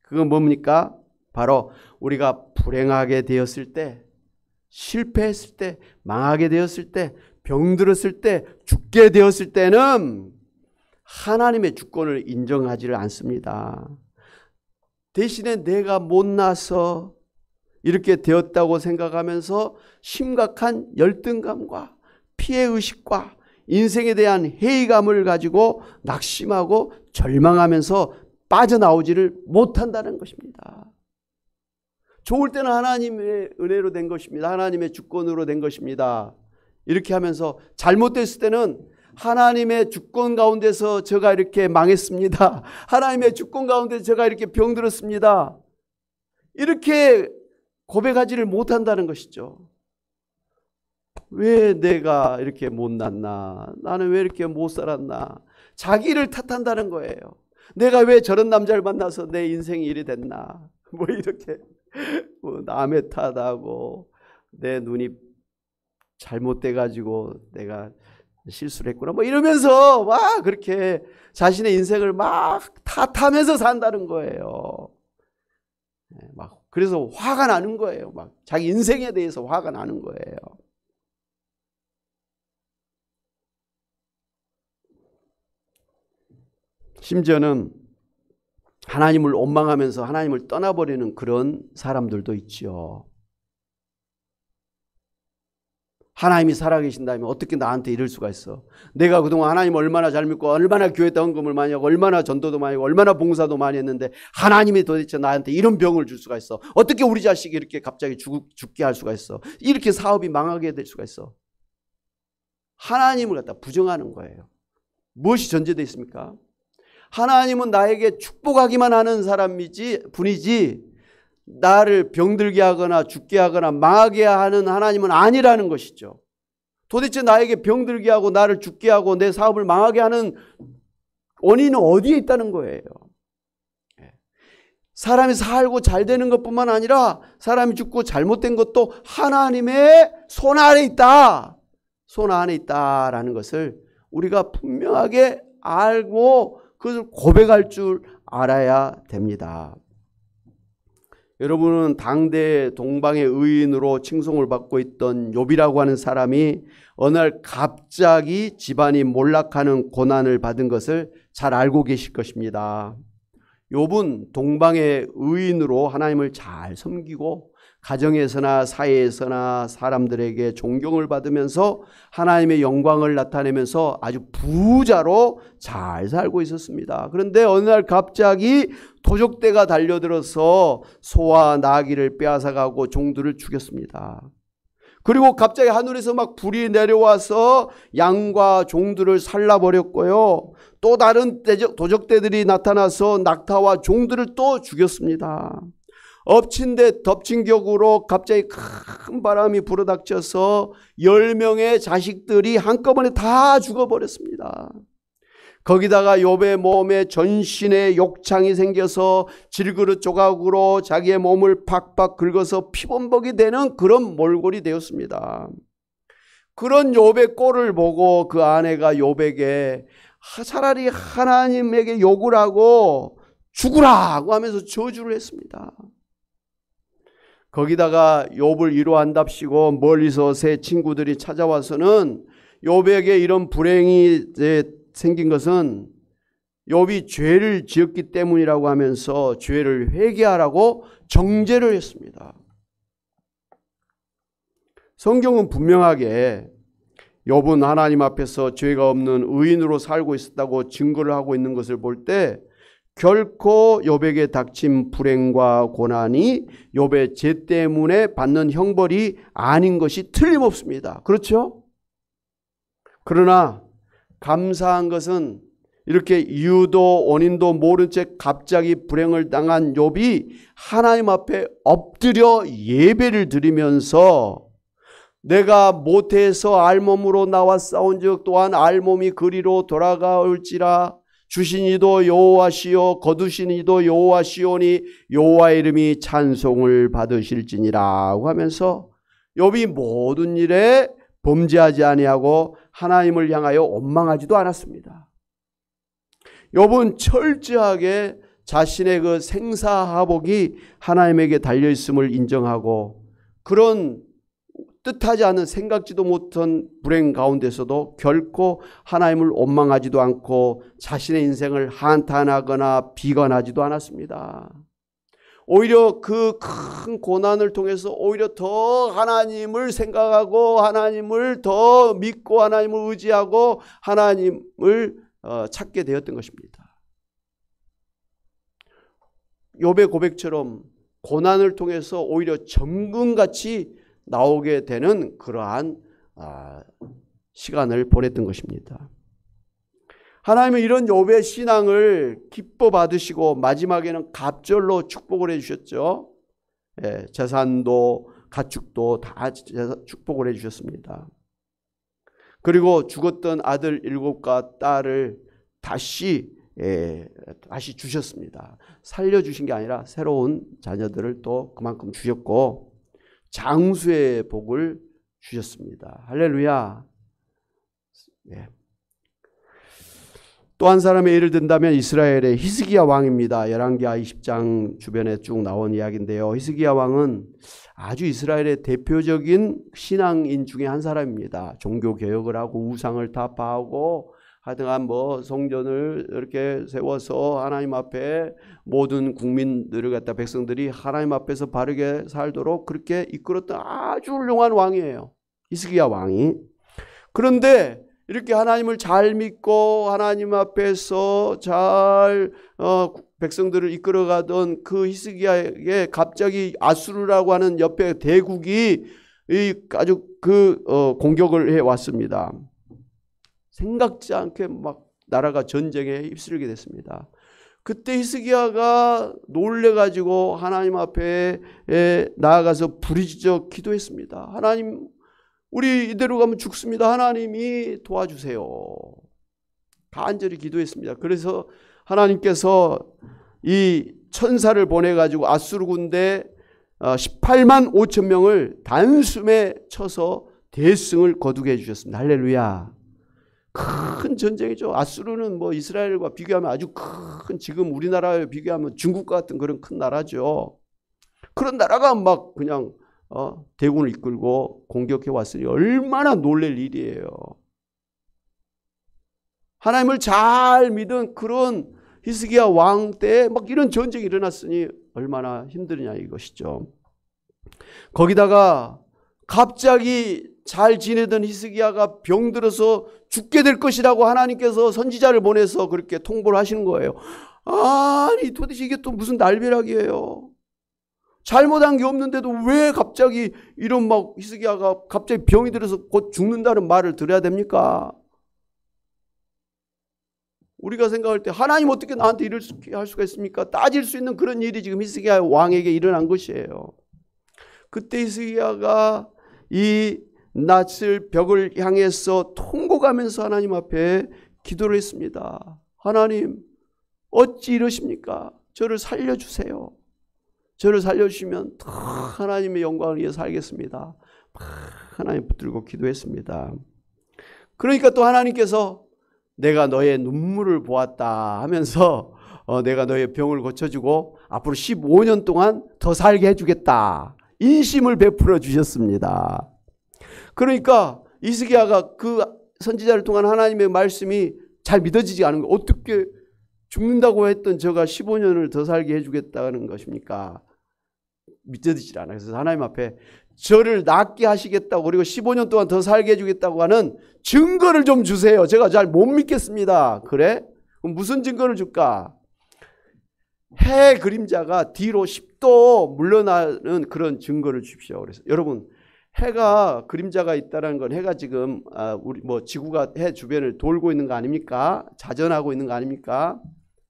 그건 뭡니까? 바로 우리가 불행하게 되었을 때, 실패했을 때, 망하게 되었을 때, 병들었을 때, 죽게 되었을 때는 하나님의 주권을 인정하지를 않습니다. 대신에 내가 못나서 이렇게 되었다고 생각하면서 심각한 열등감과 피해의식과 인생에 대한 회의감을 가지고 낙심하고 절망하면서 빠져나오지를 못한다는 것입니다. 좋을 때는 하나님의 은혜로 된 것입니다. 하나님의 주권으로 된 것입니다. 이렇게 하면서 잘못됐을 때는 하나님의 주권 가운데서 제가 이렇게 망했습니다. 하나님의 주권 가운데서 제가 이렇게 병들었습니다. 이렇게 고백하지를 못한다는 것이죠. 왜 내가 이렇게 못났나? 나는 왜 이렇게 못 살았나? 자기를 탓한다는 거예요. 내가 왜 저런 남자를 만나서 내 인생이 이리 됐나? 뭐 이렇게 남의 탓하고 내 눈이 잘못돼가지고 내가 실수를 했구나 뭐 이러면서 막 그렇게 자신의 인생을 막 탓하면서 산다는 거예요. 막 그래서 화가 나는 거예요. 막 자기 인생에 대해서 화가 나는 거예요. 심지어는 하나님을 원망하면서 하나님을 떠나버리는 그런 사람들도 있죠. 하나님이 살아계신다면 어떻게 나한테 이럴 수가 있어? 내가 그동안 하나님을 얼마나 잘 믿고 얼마나 교회에다 헌금을 많이 하고 얼마나 전도도 많이 하고 얼마나 봉사도 많이 했는데 하나님이 도대체 나한테 이런 병을 줄 수가 있어? 어떻게 우리 자식이 이렇게 갑자기 죽게 할 수가 있어? 이렇게 사업이 망하게 될 수가 있어? 하나님을 갖다 부정하는 거예요. 무엇이 전제되어 있습니까? 하나님은 나에게 축복하기만 하는 분이지 나를 병들게 하거나 죽게 하거나 망하게 하는 하나님은 아니라는 것이죠. 도대체 나에게 병들게 하고 나를 죽게 하고 내 사업을 망하게 하는 원인은 어디에 있다는 거예요. 사람이 살고 잘 되는 것뿐만 아니라 사람이 죽고 잘못된 것도 하나님의 손 아래 있다. 손 안에 있다라는 것을 우리가 분명하게 알고 그것을 고백할 줄 알아야 됩니다. 여러분은 당대 동방의 의인으로 칭송을 받고 있던 욥이라고 하는 사람이 어느 날 갑자기 집안이 몰락하는 고난을 받은 것을 잘 알고 계실 것입니다. 욥은 동방의 의인으로 하나님을 잘 섬기고 가정에서나 사회에서나 사람들에게 존경을 받으면서 하나님의 영광을 나타내면서 아주 부자로 잘 살고 있었습니다. 그런데 어느 날 갑자기 도적대가 달려들어서 소와 나귀를 빼앗아가고 종들을 죽였습니다. 그리고 갑자기 하늘에서 막 불이 내려와서 양과 종들을 살라버렸고요. 또 다른 도적대들이 나타나서 낙타와 종들을 또 죽였습니다. 엎친 데 덮친 격으로 갑자기 큰 바람이 불어닥쳐서 10명의 자식들이 한꺼번에 다 죽어버렸습니다. 거기다가 욥의 몸에 전신에 욕창이 생겨서 질그릇 조각으로 자기의 몸을 팍팍 긁어서 피범벅이 되는 그런 몰골이 되었습니다. 그런 욥의 꼴을 보고 그 아내가 욥에게 차라리 하나님에게 욕을 하고 죽으라고 하면서 저주를 했습니다. 거기다가 욥을 위로한답시고 멀리서 새 친구들이 찾아와서는 욥에게 이런 불행이 생긴 것은 욥이 죄를 지었기 때문이라고 하면서 죄를 회개하라고 정죄를 했습니다. 성경은 분명하게 욥은 하나님 앞에서 죄가 없는 의인으로 살고 있었다고 증거를 하고 있는 것을 볼 때 결코 욥에게 닥친 불행과 고난이 욥의 죄 때문에 받는 형벌이 아닌 것이 틀림없습니다. 그렇죠? 그러나 감사한 것은 이렇게 이유도 원인도 모른 채 갑자기 불행을 당한 욥이 하나님 앞에 엎드려 예배를 드리면서 내가 모태에서 알몸으로 나와 싸운즉 또한 알몸이 그리로 돌아가올지라 주신 이도 여호와시요 거두신 이도 여호와시오니 여호와의 이름이 찬송을 받으실지니라고 하면서 욥이 모든 일에 범죄하지 아니하고 하나님을 향하여 원망하지도 않았습니다. 욥은 철저하게 자신의 그 생사하복이 하나님에게 달려있음을 인정하고 그런 뜻하지 않은 생각지도 못한 불행 가운데서도 결코 하나님을 원망하지도 않고 자신의 인생을 한탄하거나 비관하지도 않았습니다. 오히려 그 큰 고난을 통해서 오히려 더 하나님을 생각하고 하나님을 더 믿고 하나님을 의지하고 하나님을 찾게 되었던 것입니다. 욥의 고백처럼 고난을 통해서 오히려 정금같이 나오게 되는 그러한 시간을 보냈던 것입니다. 하나님은 이런 욥의 신앙을 기뻐 받으시고 마지막에는 갑절로 축복을 해주셨죠. 재산도 가축도 다 축복을 해주셨습니다. 그리고 죽었던 아들 7과 딸을 다시 주셨습니다. 살려주신 게 아니라 새로운 자녀들을 또 그만큼 주셨고 장수의 복을 주셨습니다. 할렐루야. 또 한 사람의 예를 든다면 이스라엘의 히스기야 왕입니다. 열왕기하 20장 주변에 쭉 나온 이야기인데요. 히스기야 왕은 아주 이스라엘의 대표적인 신앙인 중에 한 사람입니다. 종교 개혁을 하고 우상을 타파하고 하여튼간 성전을 이렇게 세워서 하나님 앞에 모든 국민들을 갖다 백성들이 하나님 앞에서 바르게 살도록 그렇게 이끌었던 아주 훌륭한 왕이에요. 히스기야 왕이. 그런데 이렇게 하나님을 잘 믿고 하나님 앞에서 잘 백성들을 이끌어가던 그 히스기야에게 갑자기 아수르라고 하는 옆에 대국이 아주 공격을 해왔습니다. 생각지 않게 막 나라가 전쟁에 휩쓸리게 됐습니다. 그때 히스기야가 놀래가지고 하나님 앞에 나아가서 부르짖어 기도했습니다. 하나님, 우리 이대로 가면 죽습니다. 하나님이 도와주세요. 간절히 기도했습니다. 그래서 하나님께서 이 천사를 보내가지고 아수르 군대 18만 5천 명을 단숨에 쳐서 대승을 거두게 해주셨습니다. 할렐루야. 큰 전쟁이죠. 아수르는 이스라엘과 비교하면 아주 큰, 지금 우리나라에 비교하면 중국과 같은 그런 큰 나라죠. 그런 나라가 막 그냥 대군을 이끌고 공격해 왔으니 얼마나 놀랄 일이에요. 하나님을 잘 믿은 그런 히스기야 왕 때 막 이런 전쟁이 일어났으니 얼마나 힘드냐 이것이죠. 거기다가 갑자기 잘 지내던 히스기야가 병들어서 죽게 될 것이라고 하나님께서 선지자를 보내서 그렇게 통보를 하시는 거예요. 아니 도대체 이게 또 무슨 날벼락이에요. 잘못한 게 없는데도 왜 갑자기 이런 히스기야가 갑자기 병이 들어서 곧 죽는다는 말을 들어야 됩니까? 우리가 생각할 때 하나님 어떻게 나한테 이렇게 할 수가 있습니까? 따질 수 있는 그런 일이 지금 히스기야 왕에게 일어난 것이에요. 그때 히스기야가 이 낫을 벽을 향해서 통곡하면서 하나님 앞에 기도를 했습니다. 하나님 어찌 이러십니까? 저를 살려주세요. 저를 살려주시면 더 하나님의 영광을 위해 살겠습니다. 하나님 붙들고 기도했습니다. 그러니까 또 하나님께서 내가 너의 눈물을 보았다 하면서 내가 너의 병을 고쳐주고 앞으로 15년 동안 더 살게 해주겠다. 인심을 베풀어 주셨습니다. 그러니까 히스기야가 그 선지자를 통한 하나님의 말씀이 잘 믿어지지 않은 거. 어떻게 죽는다고 했던 저가 15년을 더 살게 해주겠다는 것입니까? 믿어지질 않아요. 그래서 하나님 앞에 저를 낫게 하시겠다고 그리고 15년 동안 더 살게 해주겠다고 하는 증거를 좀 주세요. 제가 잘 못 믿겠습니다. 그래? 그럼 무슨 증거를 줄까? 해 그림자가 뒤로 10도 물러나는 그런 증거를 주십시오. 그래서 여러분 해가 그림자가 있다는 건 해가 지금 우리 뭐 지구가 해 주변을 돌고 있는 거 아닙니까? 자전하고 있는 거 아닙니까?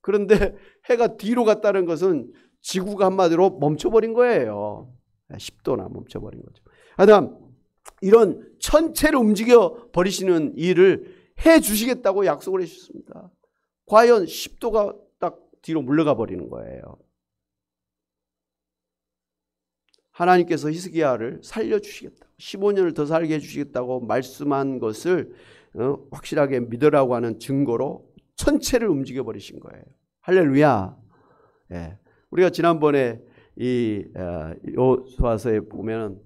그런데 해가 뒤로 갔다는 것은 지구가 한마디로 멈춰버린 거예요. 10도나 멈춰버린 거죠. 하여튼 이런 천체를 움직여 버리시는 일을 해 주시겠다고 약속을 해 주셨습니다. 과연 10도가 딱 뒤로 물러가 버리는 거예요. 하나님께서 히스기야를 살려주시겠다. 15년을 더 살게 해주시겠다고 말씀한 것을 확실하게 믿으라고 하는 증거로 천체를 움직여 버리신 거예요. 할렐루야. 예. 우리가 지난번에 이 여호수아서에 보면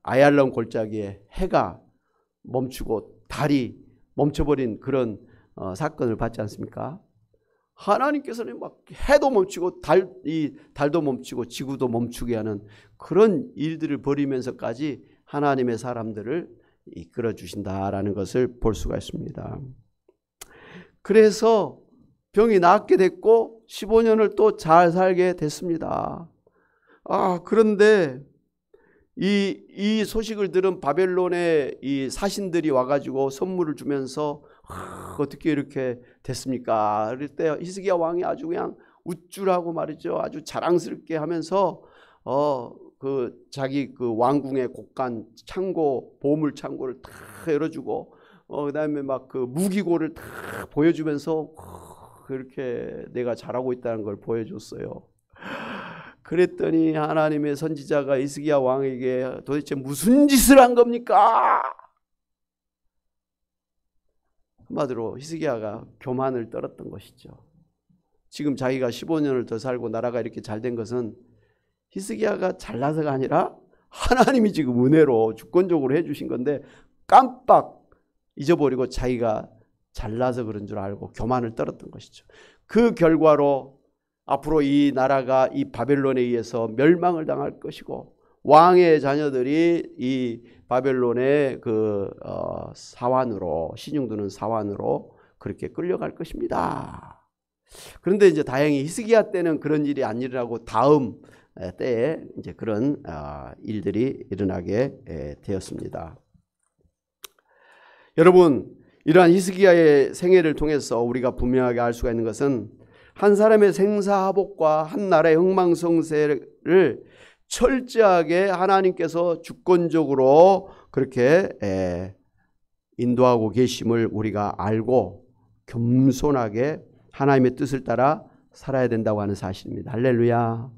아얄론 골짜기에 해가 멈추고 달이 멈춰버린 그런 사건을 봤지 않습니까? 하나님께서는 막 해도 멈추고 달도 멈추고 지구도 멈추게 하는 그런 일들을 벌이면서까지 하나님의 사람들을 이끌어 주신다라는 것을 볼 수가 있습니다. 그래서 병이 낫게 됐고 15년을 또 잘 살게 됐습니다. 그런데 이 소식을 들은 바벨론의 이 사신들이 와가지고 선물을 주면서 어떻게 이렇게 됐습니까? 그럴 때 히스기야 왕이 아주 그냥 우쭐하고 말이죠. 아주 자랑스럽게 하면서 그 자기 그 왕궁의 곳간 창고 보물 창고를 다 열어주고 그다음에 막 그 무기고를 다 보여주면서 그렇게 내가 잘하고 있다는 걸 보여줬어요. 그랬더니 하나님의 선지자가 히스기야 왕에게 도대체 무슨 짓을 한 겁니까? 한마디로 히스기야가 교만을 떨었던 것이죠. 지금 자기가 15년을 더 살고 나라가 이렇게 잘 된 것은 히스기야가 잘나서가 아니라 하나님이 지금 은혜로 주권적으로 해주신 건데 깜빡 잊어버리고 자기가 잘나서 그런 줄 알고 교만을 떨었던 것이죠. 그 결과로 앞으로 이 나라가 이 바벨론에 의해서 멸망을 당할 것이고 왕의 자녀들이 이 바벨론의 그 사환으로 신용도는 사환으로 그렇게 끌려갈 것입니다. 그런데 이제 다행히 히스기야 때는 그런 일이 안 일어나고 다음 때에 이제 그런 일들이 일어나게 되었습니다. 여러분, 이러한 히스기야의 생애를 통해서 우리가 분명하게 알 수가 있는 것은 한 사람의 생사하복과 한 나라의 흥망성쇠를 철저하게 하나님께서 주권적으로 그렇게 인도하고 계심을 우리가 알고 겸손하게 하나님의 뜻을 따라 살아야 된다고 하는 사실입니다. 할렐루야.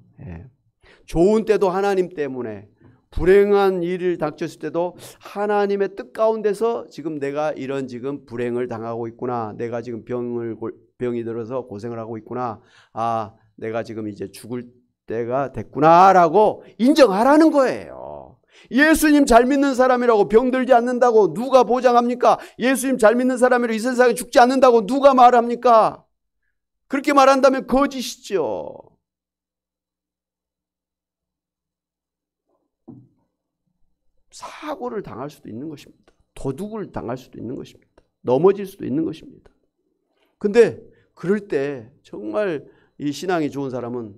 좋은 때도 하나님 때문에, 불행한 일을 닥쳤을 때도 하나님의 뜻 가운데서 지금 내가 이런 지금 불행을 당하고 있구나, 내가 지금 병이 들어서 고생을 하고 있구나, 내가 지금 이제 죽을 때가 됐구나라고 인정하라는 거예요. 예수님 잘 믿는 사람이라고 병들지 않는다고 누가 보장합니까? 예수님 잘 믿는 사람이라고 이 세상에 죽지 않는다고 누가 말합니까? 그렇게 말한다면 거짓이죠. 사고를 당할 수도 있는 것입니다. 도둑을 당할 수도 있는 것입니다. 넘어질 수도 있는 것입니다. 근데 그럴 때 정말 이 신앙이 좋은 사람은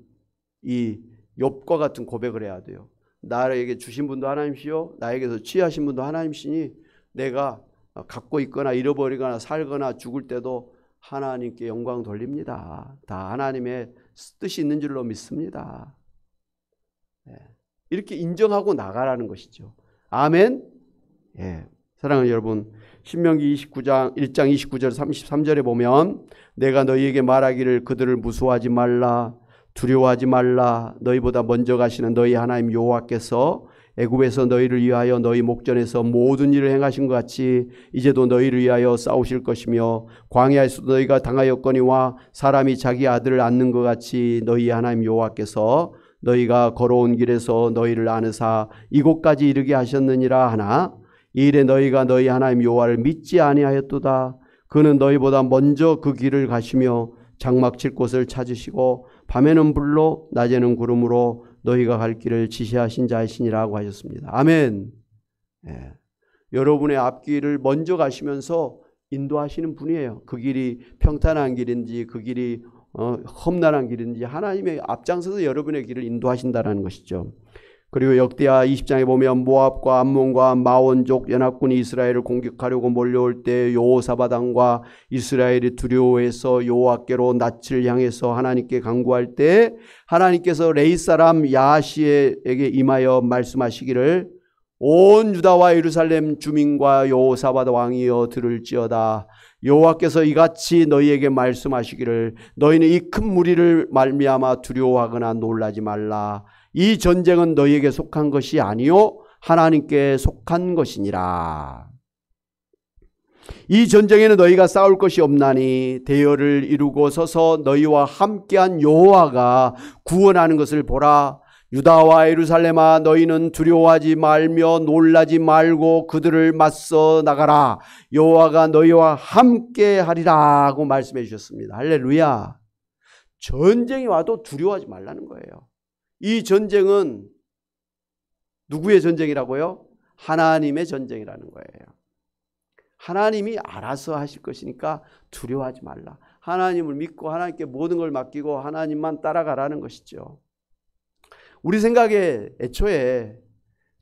이 욥과 같은 고백을 해야 돼요. 나에게 주신 분도 하나님이시요 나에게서 취하신 분도 하나님이시니 내가 갖고 있거나 잃어버리거나 살거나 죽을 때도 하나님께 영광 돌립니다. 다 하나님의 뜻이 있는 줄로 믿습니다. 이렇게 인정하고 나가라는 것이죠. 아멘. 사랑하는 여러분, 신명기 1장 29절 33절에 보면 내가 너희에게 말하기를 그들을 무서워하지 말라, 두려워하지 말라. 너희보다 먼저 가시는 너희 하나님 여호와께서 애굽에서 너희를 위하여 너희 목전에서 모든 일을 행하신 것 같이 이제도 너희를 위하여 싸우실 것이며 광야에서도 너희가 당하였거니와 사람이 자기 아들을 안는 것 같이 너희 하나님 여호와께서 너희가 걸어온 길에서 너희를 안으사 이곳까지 이르게 하셨느니라 하나 이 일에 너희가 너희 하나님 여호와를 믿지 아니하였도다. 그는 너희보다 먼저 그 길을 가시며 장막 칠 곳을 찾으시고 밤에는 불로 낮에는 구름으로 너희가 갈 길을 지시하신 자이시니라고 하셨습니다. 아멘. 여러분의 앞길을 먼저 가시면서 인도하시는 분이에요. 그 길이 평탄한 길인지 그 길이 험난한 길인지 하나님의 앞장서서 여러분의 길을 인도하신다는 것이죠. 그리고 역대하 20장에 보면 모압과 암몬과 마원족 연합군이 이스라엘을 공격하려고 몰려올 때 여호사밧 왕과 이스라엘이 두려워해서 여호와께로 낯을 향해서 하나님께 간구할 때 하나님께서 레이 사람 야하시에게 임하여 말씀하시기를 온 유다와 예루살렘 주민과 여호사밧 왕이여 들을지어다. 여호와께서 이같이 너희에게 말씀하시기를 너희는 이 큰 무리를 말미암아 두려워하거나 놀라지 말라. 이 전쟁은 너희에게 속한 것이 아니요 하나님께 속한 것이니라. 이 전쟁에는 너희가 싸울 것이 없나니 대열을 이루고 서서 너희와 함께한 여호와가 구원하는 것을 보라. 유다와 예루살렘아 너희는 두려워하지 말며 놀라지 말고 그들을 맞서 나가라. 여호와가 너희와 함께하리라 고 말씀해 주셨습니다. 할렐루야. 전쟁이 와도 두려워하지 말라는 거예요. 이 전쟁은 누구의 전쟁이라고요? 하나님의 전쟁이라는 거예요. 하나님이 알아서 하실 것이니까 두려워하지 말라. 하나님을 믿고 하나님께 모든 걸 맡기고 하나님만 따라가라는 것이죠. 우리 생각에 애초에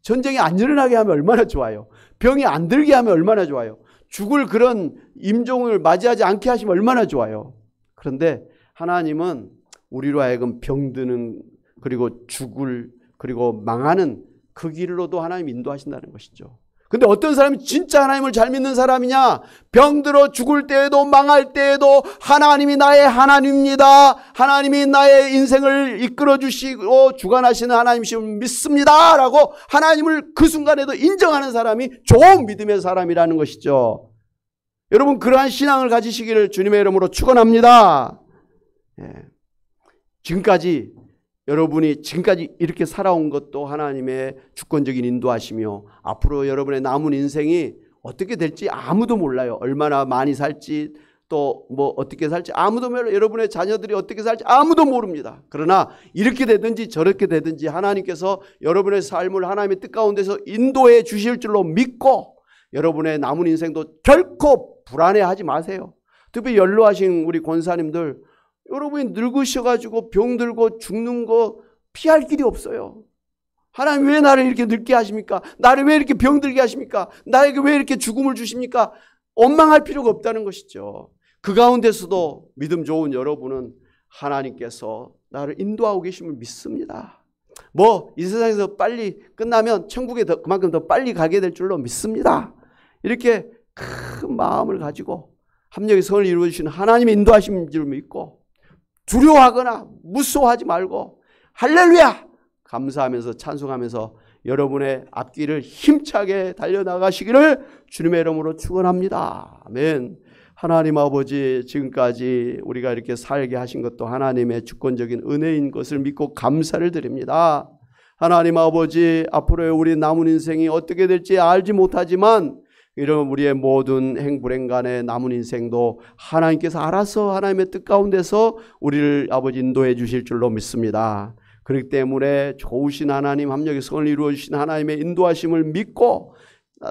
전쟁이 안 일어나게 하면 얼마나 좋아요. 병이 안 들게 하면 얼마나 좋아요. 죽을 그런 임종을 맞이하지 않게 하시면 얼마나 좋아요. 그런데 하나님은 우리로 하여금 병드는 그리고 죽을 그리고 망하는 그 길로도 하나님 인도하신다는 것이죠. 근데 어떤 사람이 진짜 하나님을 잘 믿는 사람이냐? 병들어 죽을 때에도 망할 때에도 하나님이 나의 하나님입니다. 하나님이 나의 인생을 이끌어 주시고 주관하시는 하나님이심을 믿습니다. 라고 하나님을 그 순간에도 인정하는 사람이 좋은 믿음의 사람이라는 것이죠. 여러분 그러한 신앙을 가지시기를 주님의 이름으로 축원합니다. 여러분이 지금까지 이렇게 살아온 것도 하나님의 주권적인 인도하시며 앞으로 여러분의 남은 인생이 어떻게 될지 아무도 몰라요. 얼마나 많이 살지 또 뭐 어떻게 살지 아무도 몰라요. 여러분의 자녀들이 어떻게 살지 아무도 모릅니다. 그러나 이렇게 되든지 저렇게 되든지 하나님께서 여러분의 삶을 하나님의 뜻 가운데서 인도해 주실 줄로 믿고 여러분의 남은 인생도 결코 불안해하지 마세요. 특히 연로하신 우리 권사님들 여러분이 늙으셔가지고 병들고 죽는 거 피할 길이 없어요. 하나님 왜 나를 이렇게 늙게 하십니까? 나를 왜 이렇게 병들게 하십니까? 나에게 왜 이렇게 죽음을 주십니까? 원망할 필요가 없다는 것이죠. 그 가운데서도 믿음 좋은 여러분은 하나님께서 나를 인도하고 계심을 믿습니다. 이 세상에서 빨리 끝나면 천국에 그만큼 더 빨리 가게 될 줄로 믿습니다. 이렇게 큰 마음을 가지고 합력의 선을 이루어주시는 하나님의 인도하심인 줄 믿고 두려워하거나 무서워하지 말고 할렐루야 감사하면서 찬송하면서 여러분의 앞길을 힘차게 달려나가시기를 주님의 이름으로 축원합니다. 아멘. 하나님 아버지 지금까지 우리가 이렇게 살게 하신 것도 하나님의 주권적인 은혜인 것을 믿고 감사를 드립니다. 하나님 아버지 앞으로의 우리 남은 인생이 어떻게 될지 알지 못하지만 이런 우리의 모든 행불행간의 남은 인생도 하나님께서 알아서 하나님의 뜻 가운데서 우리를 아버지 인도해 주실 줄로 믿습니다. 그렇기 때문에 좋으신 하나님 합력의 선을 이루어 주신 하나님의 인도하심을 믿고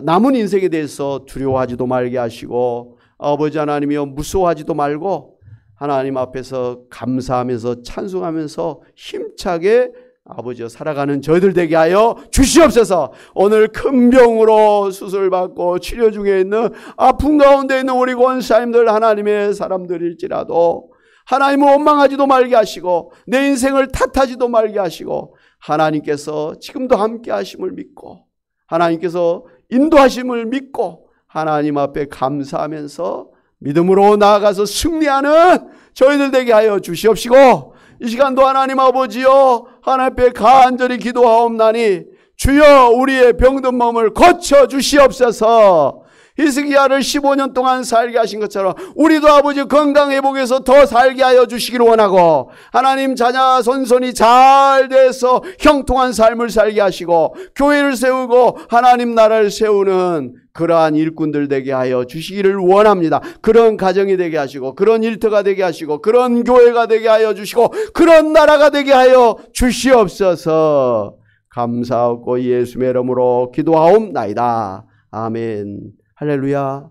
남은 인생에 대해서 두려워하지도 말게 하시고 아버지 하나님이여 무서워하지도 말고 하나님 앞에서 감사하면서 찬송하면서 힘차게 아버지여 살아가는 저희들 되게 하여 주시옵소서. 오늘 큰 병으로 수술받고 치료 중에 있는 아픔 가운데 있는 우리 권사님들 하나님의 사람들일지라도 하나님을 원망하지도 말게 하시고 내 인생을 탓하지도 말게 하시고 하나님께서 지금도 함께 하심을 믿고 하나님께서 인도하심을 믿고 하나님 앞에 감사하면서 믿음으로 나아가서 승리하는 저희들 되게 하여 주시옵시고 이 시간도 하나님 아버지여 하나님 앞에 간절히 기도하옵나니 주여 우리의 병든 몸을 고쳐 주시옵소서. 히스기야를 15년 동안 살게 하신 것처럼 우리도 아버지 건강 회복해서 더 살게 하여 주시기를 원하고 하나님 자녀 손손이 잘 돼서 형통한 삶을 살게 하시고 교회를 세우고 하나님 나라를 세우는 그러한 일꾼들 되게 하여 주시기를 원합니다. 그런 가정이 되게 하시고 그런 일터가 되게 하시고 그런 교회가 되게 하여 주시고 그런 나라가 되게 하여 주시옵소서. 감사하고 예수의 이름으로 기도하옵나이다. 아멘. 할렐루야.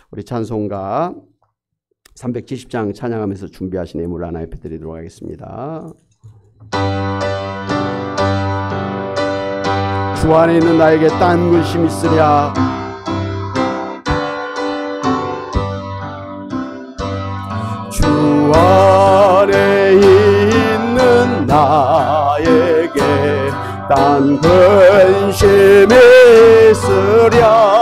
우리 찬송가 370장 찬양하면서 준비하신 예물 하나 옆에 드리도록 하겠습니다. 주 안에 있는 나에게 딴 근심 있으랴. 주 안에 있는 나에게 딴 근심 있으랴.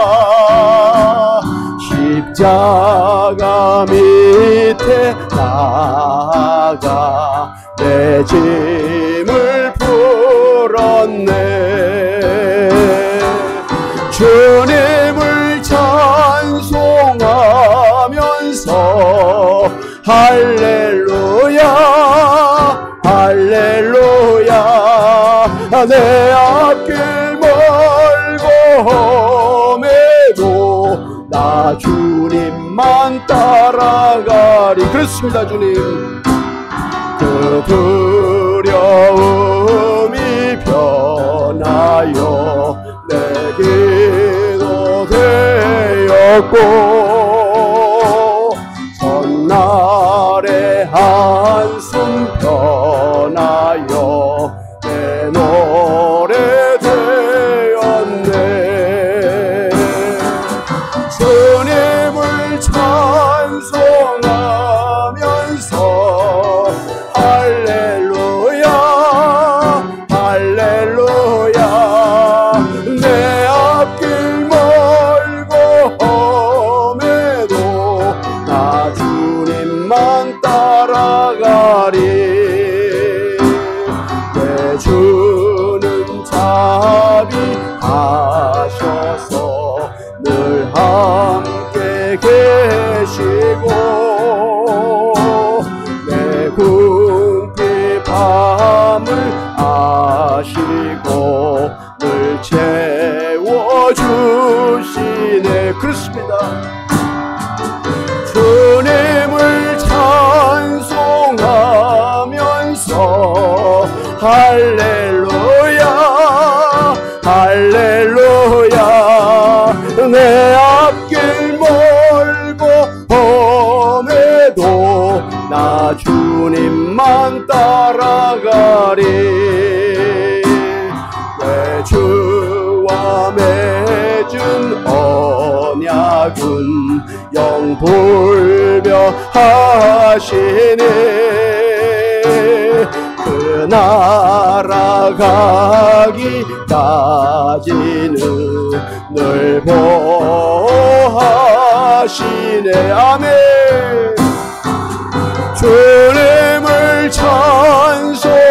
십자가 밑에 나가 내 짐을 풀었네. 주님을 찬송하면서 할렐루야 할렐루야. 내 앞길 멀고 험해도 나 주님만 따라가리. 그렇습니다. 주님 그 두려움이 변하여 내 기도 되었고 전날의 한숨 변하여 내 노래 되었네. 주님을 찬송하면서 할렐루야 할렐루야. 내 앞길 멀고 험해도 나 주님만 따라가리. 내 주는 자비하셔서 늘 함께 계시고 내 궁핍 밤을 아시고 늘 채워주시네. 그렇습니다. 주님을 찬송하면서 할렐루야 할렐루야. 내 앞길 멀고 험해도 나 주님만 따라가리. 내 주와 맺은 언약은 영불변하시네. 그 나라 가기까지는 늘 보호하시네. 아멘. 주님을 찬송하면서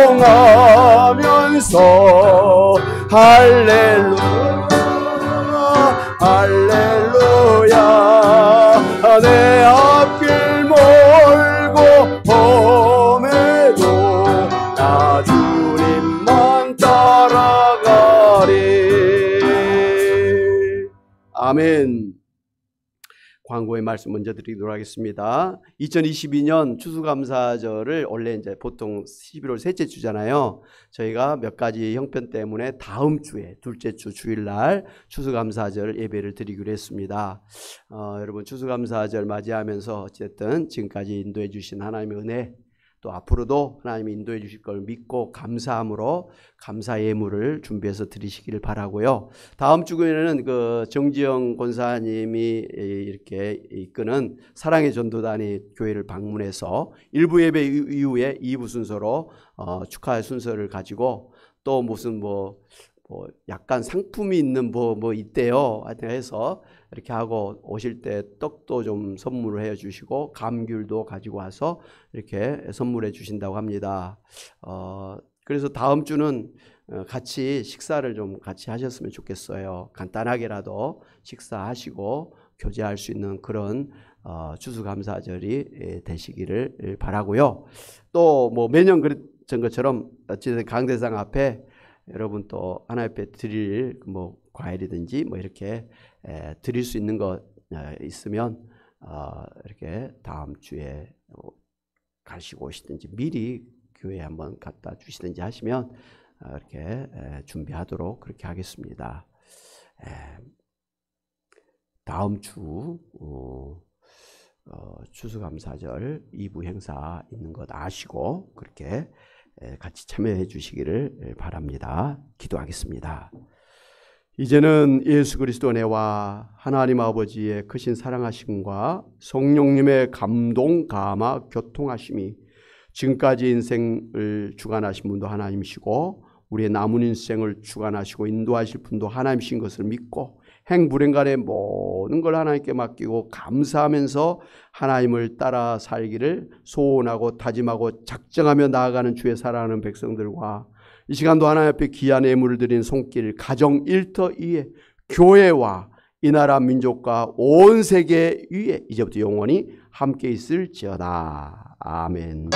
할렐루야 할렐루야. 내 앞길 멀고 험해도 나 주님만 따라가리. 아멘. 광고의 말씀 먼저 드리도록 하겠습니다. 2022년 추수감사절을 원래 이제 보통 11월 셋째 주잖아요. 저희가 몇 가지 형편 때문에 다음 주에 둘째 주 주일날 추수감사절 예배를 드리기로 했습니다. 여러분 추수감사절 맞이하면서 어쨌든 지금까지 인도해 주신 하나님의 은혜, 또 앞으로도 하나님이 인도해 주실 걸 믿고 감사함으로 감사 예물을 준비해서 드리시기를 바라고요. 다음 주에는 그 정지영 권사님이 이렇게 이끄는 사랑의 전도단이 교회를 방문해서 1부 예배 이후에 2부 순서로 축하의 순서를 가지고 또 무슨 뭐 약간 상품이 있는 뭐 있대요. 하여튼 해서 이렇게 하고 오실 때 떡도 좀 선물을 해 주시고 감귤도 가지고 와서 이렇게 선물해 주신다고 합니다. 그래서 다음 주는 같이 식사를 좀 같이 하셨으면 좋겠어요. 간단하게라도 식사하시고 교제할 수 있는 그런 추수감사절이 되시기를 바라고요. 또 뭐 매년 그랬던 것처럼 어쨌든 강대상 앞에 여러분 또 하나님 앞에 드릴 뭐 과일이든지 뭐 이렇게 드릴 수 있는 것 있으면 이렇게 다음 주에 가시고 오시든지 미리 교회에 한번 갖다 주시든지 하시면 이렇게 준비하도록 그렇게 하겠습니다. 다음 주 추수감사절 2부 행사 있는 것 아시고 그렇게 같이 참여해 주시기를 바랍니다. 기도하겠습니다. 이제는 예수 그리스도 은혜와 하나님 아버지의 크신 사랑하심과 성령님의 감동, 감화, 교통하심이 지금까지 인생을 주관하신 분도 하나님이시고 우리의 남은 인생을 주관하시고 인도하실 분도 하나님이신 것을 믿고 행불행간의 모든 걸 하나님께 맡기고 감사하면서 하나님을 따라 살기를 소원하고 다짐하고 작정하며 나아가는 주의 사랑하는 백성들과 이 시간도 하나님 앞에 귀한 예물을 드린 손길 가정 일터 위에 교회와 이 나라 민족과 온 세계 위에 이제부터 영원히 함께 있을지어다. 아멘.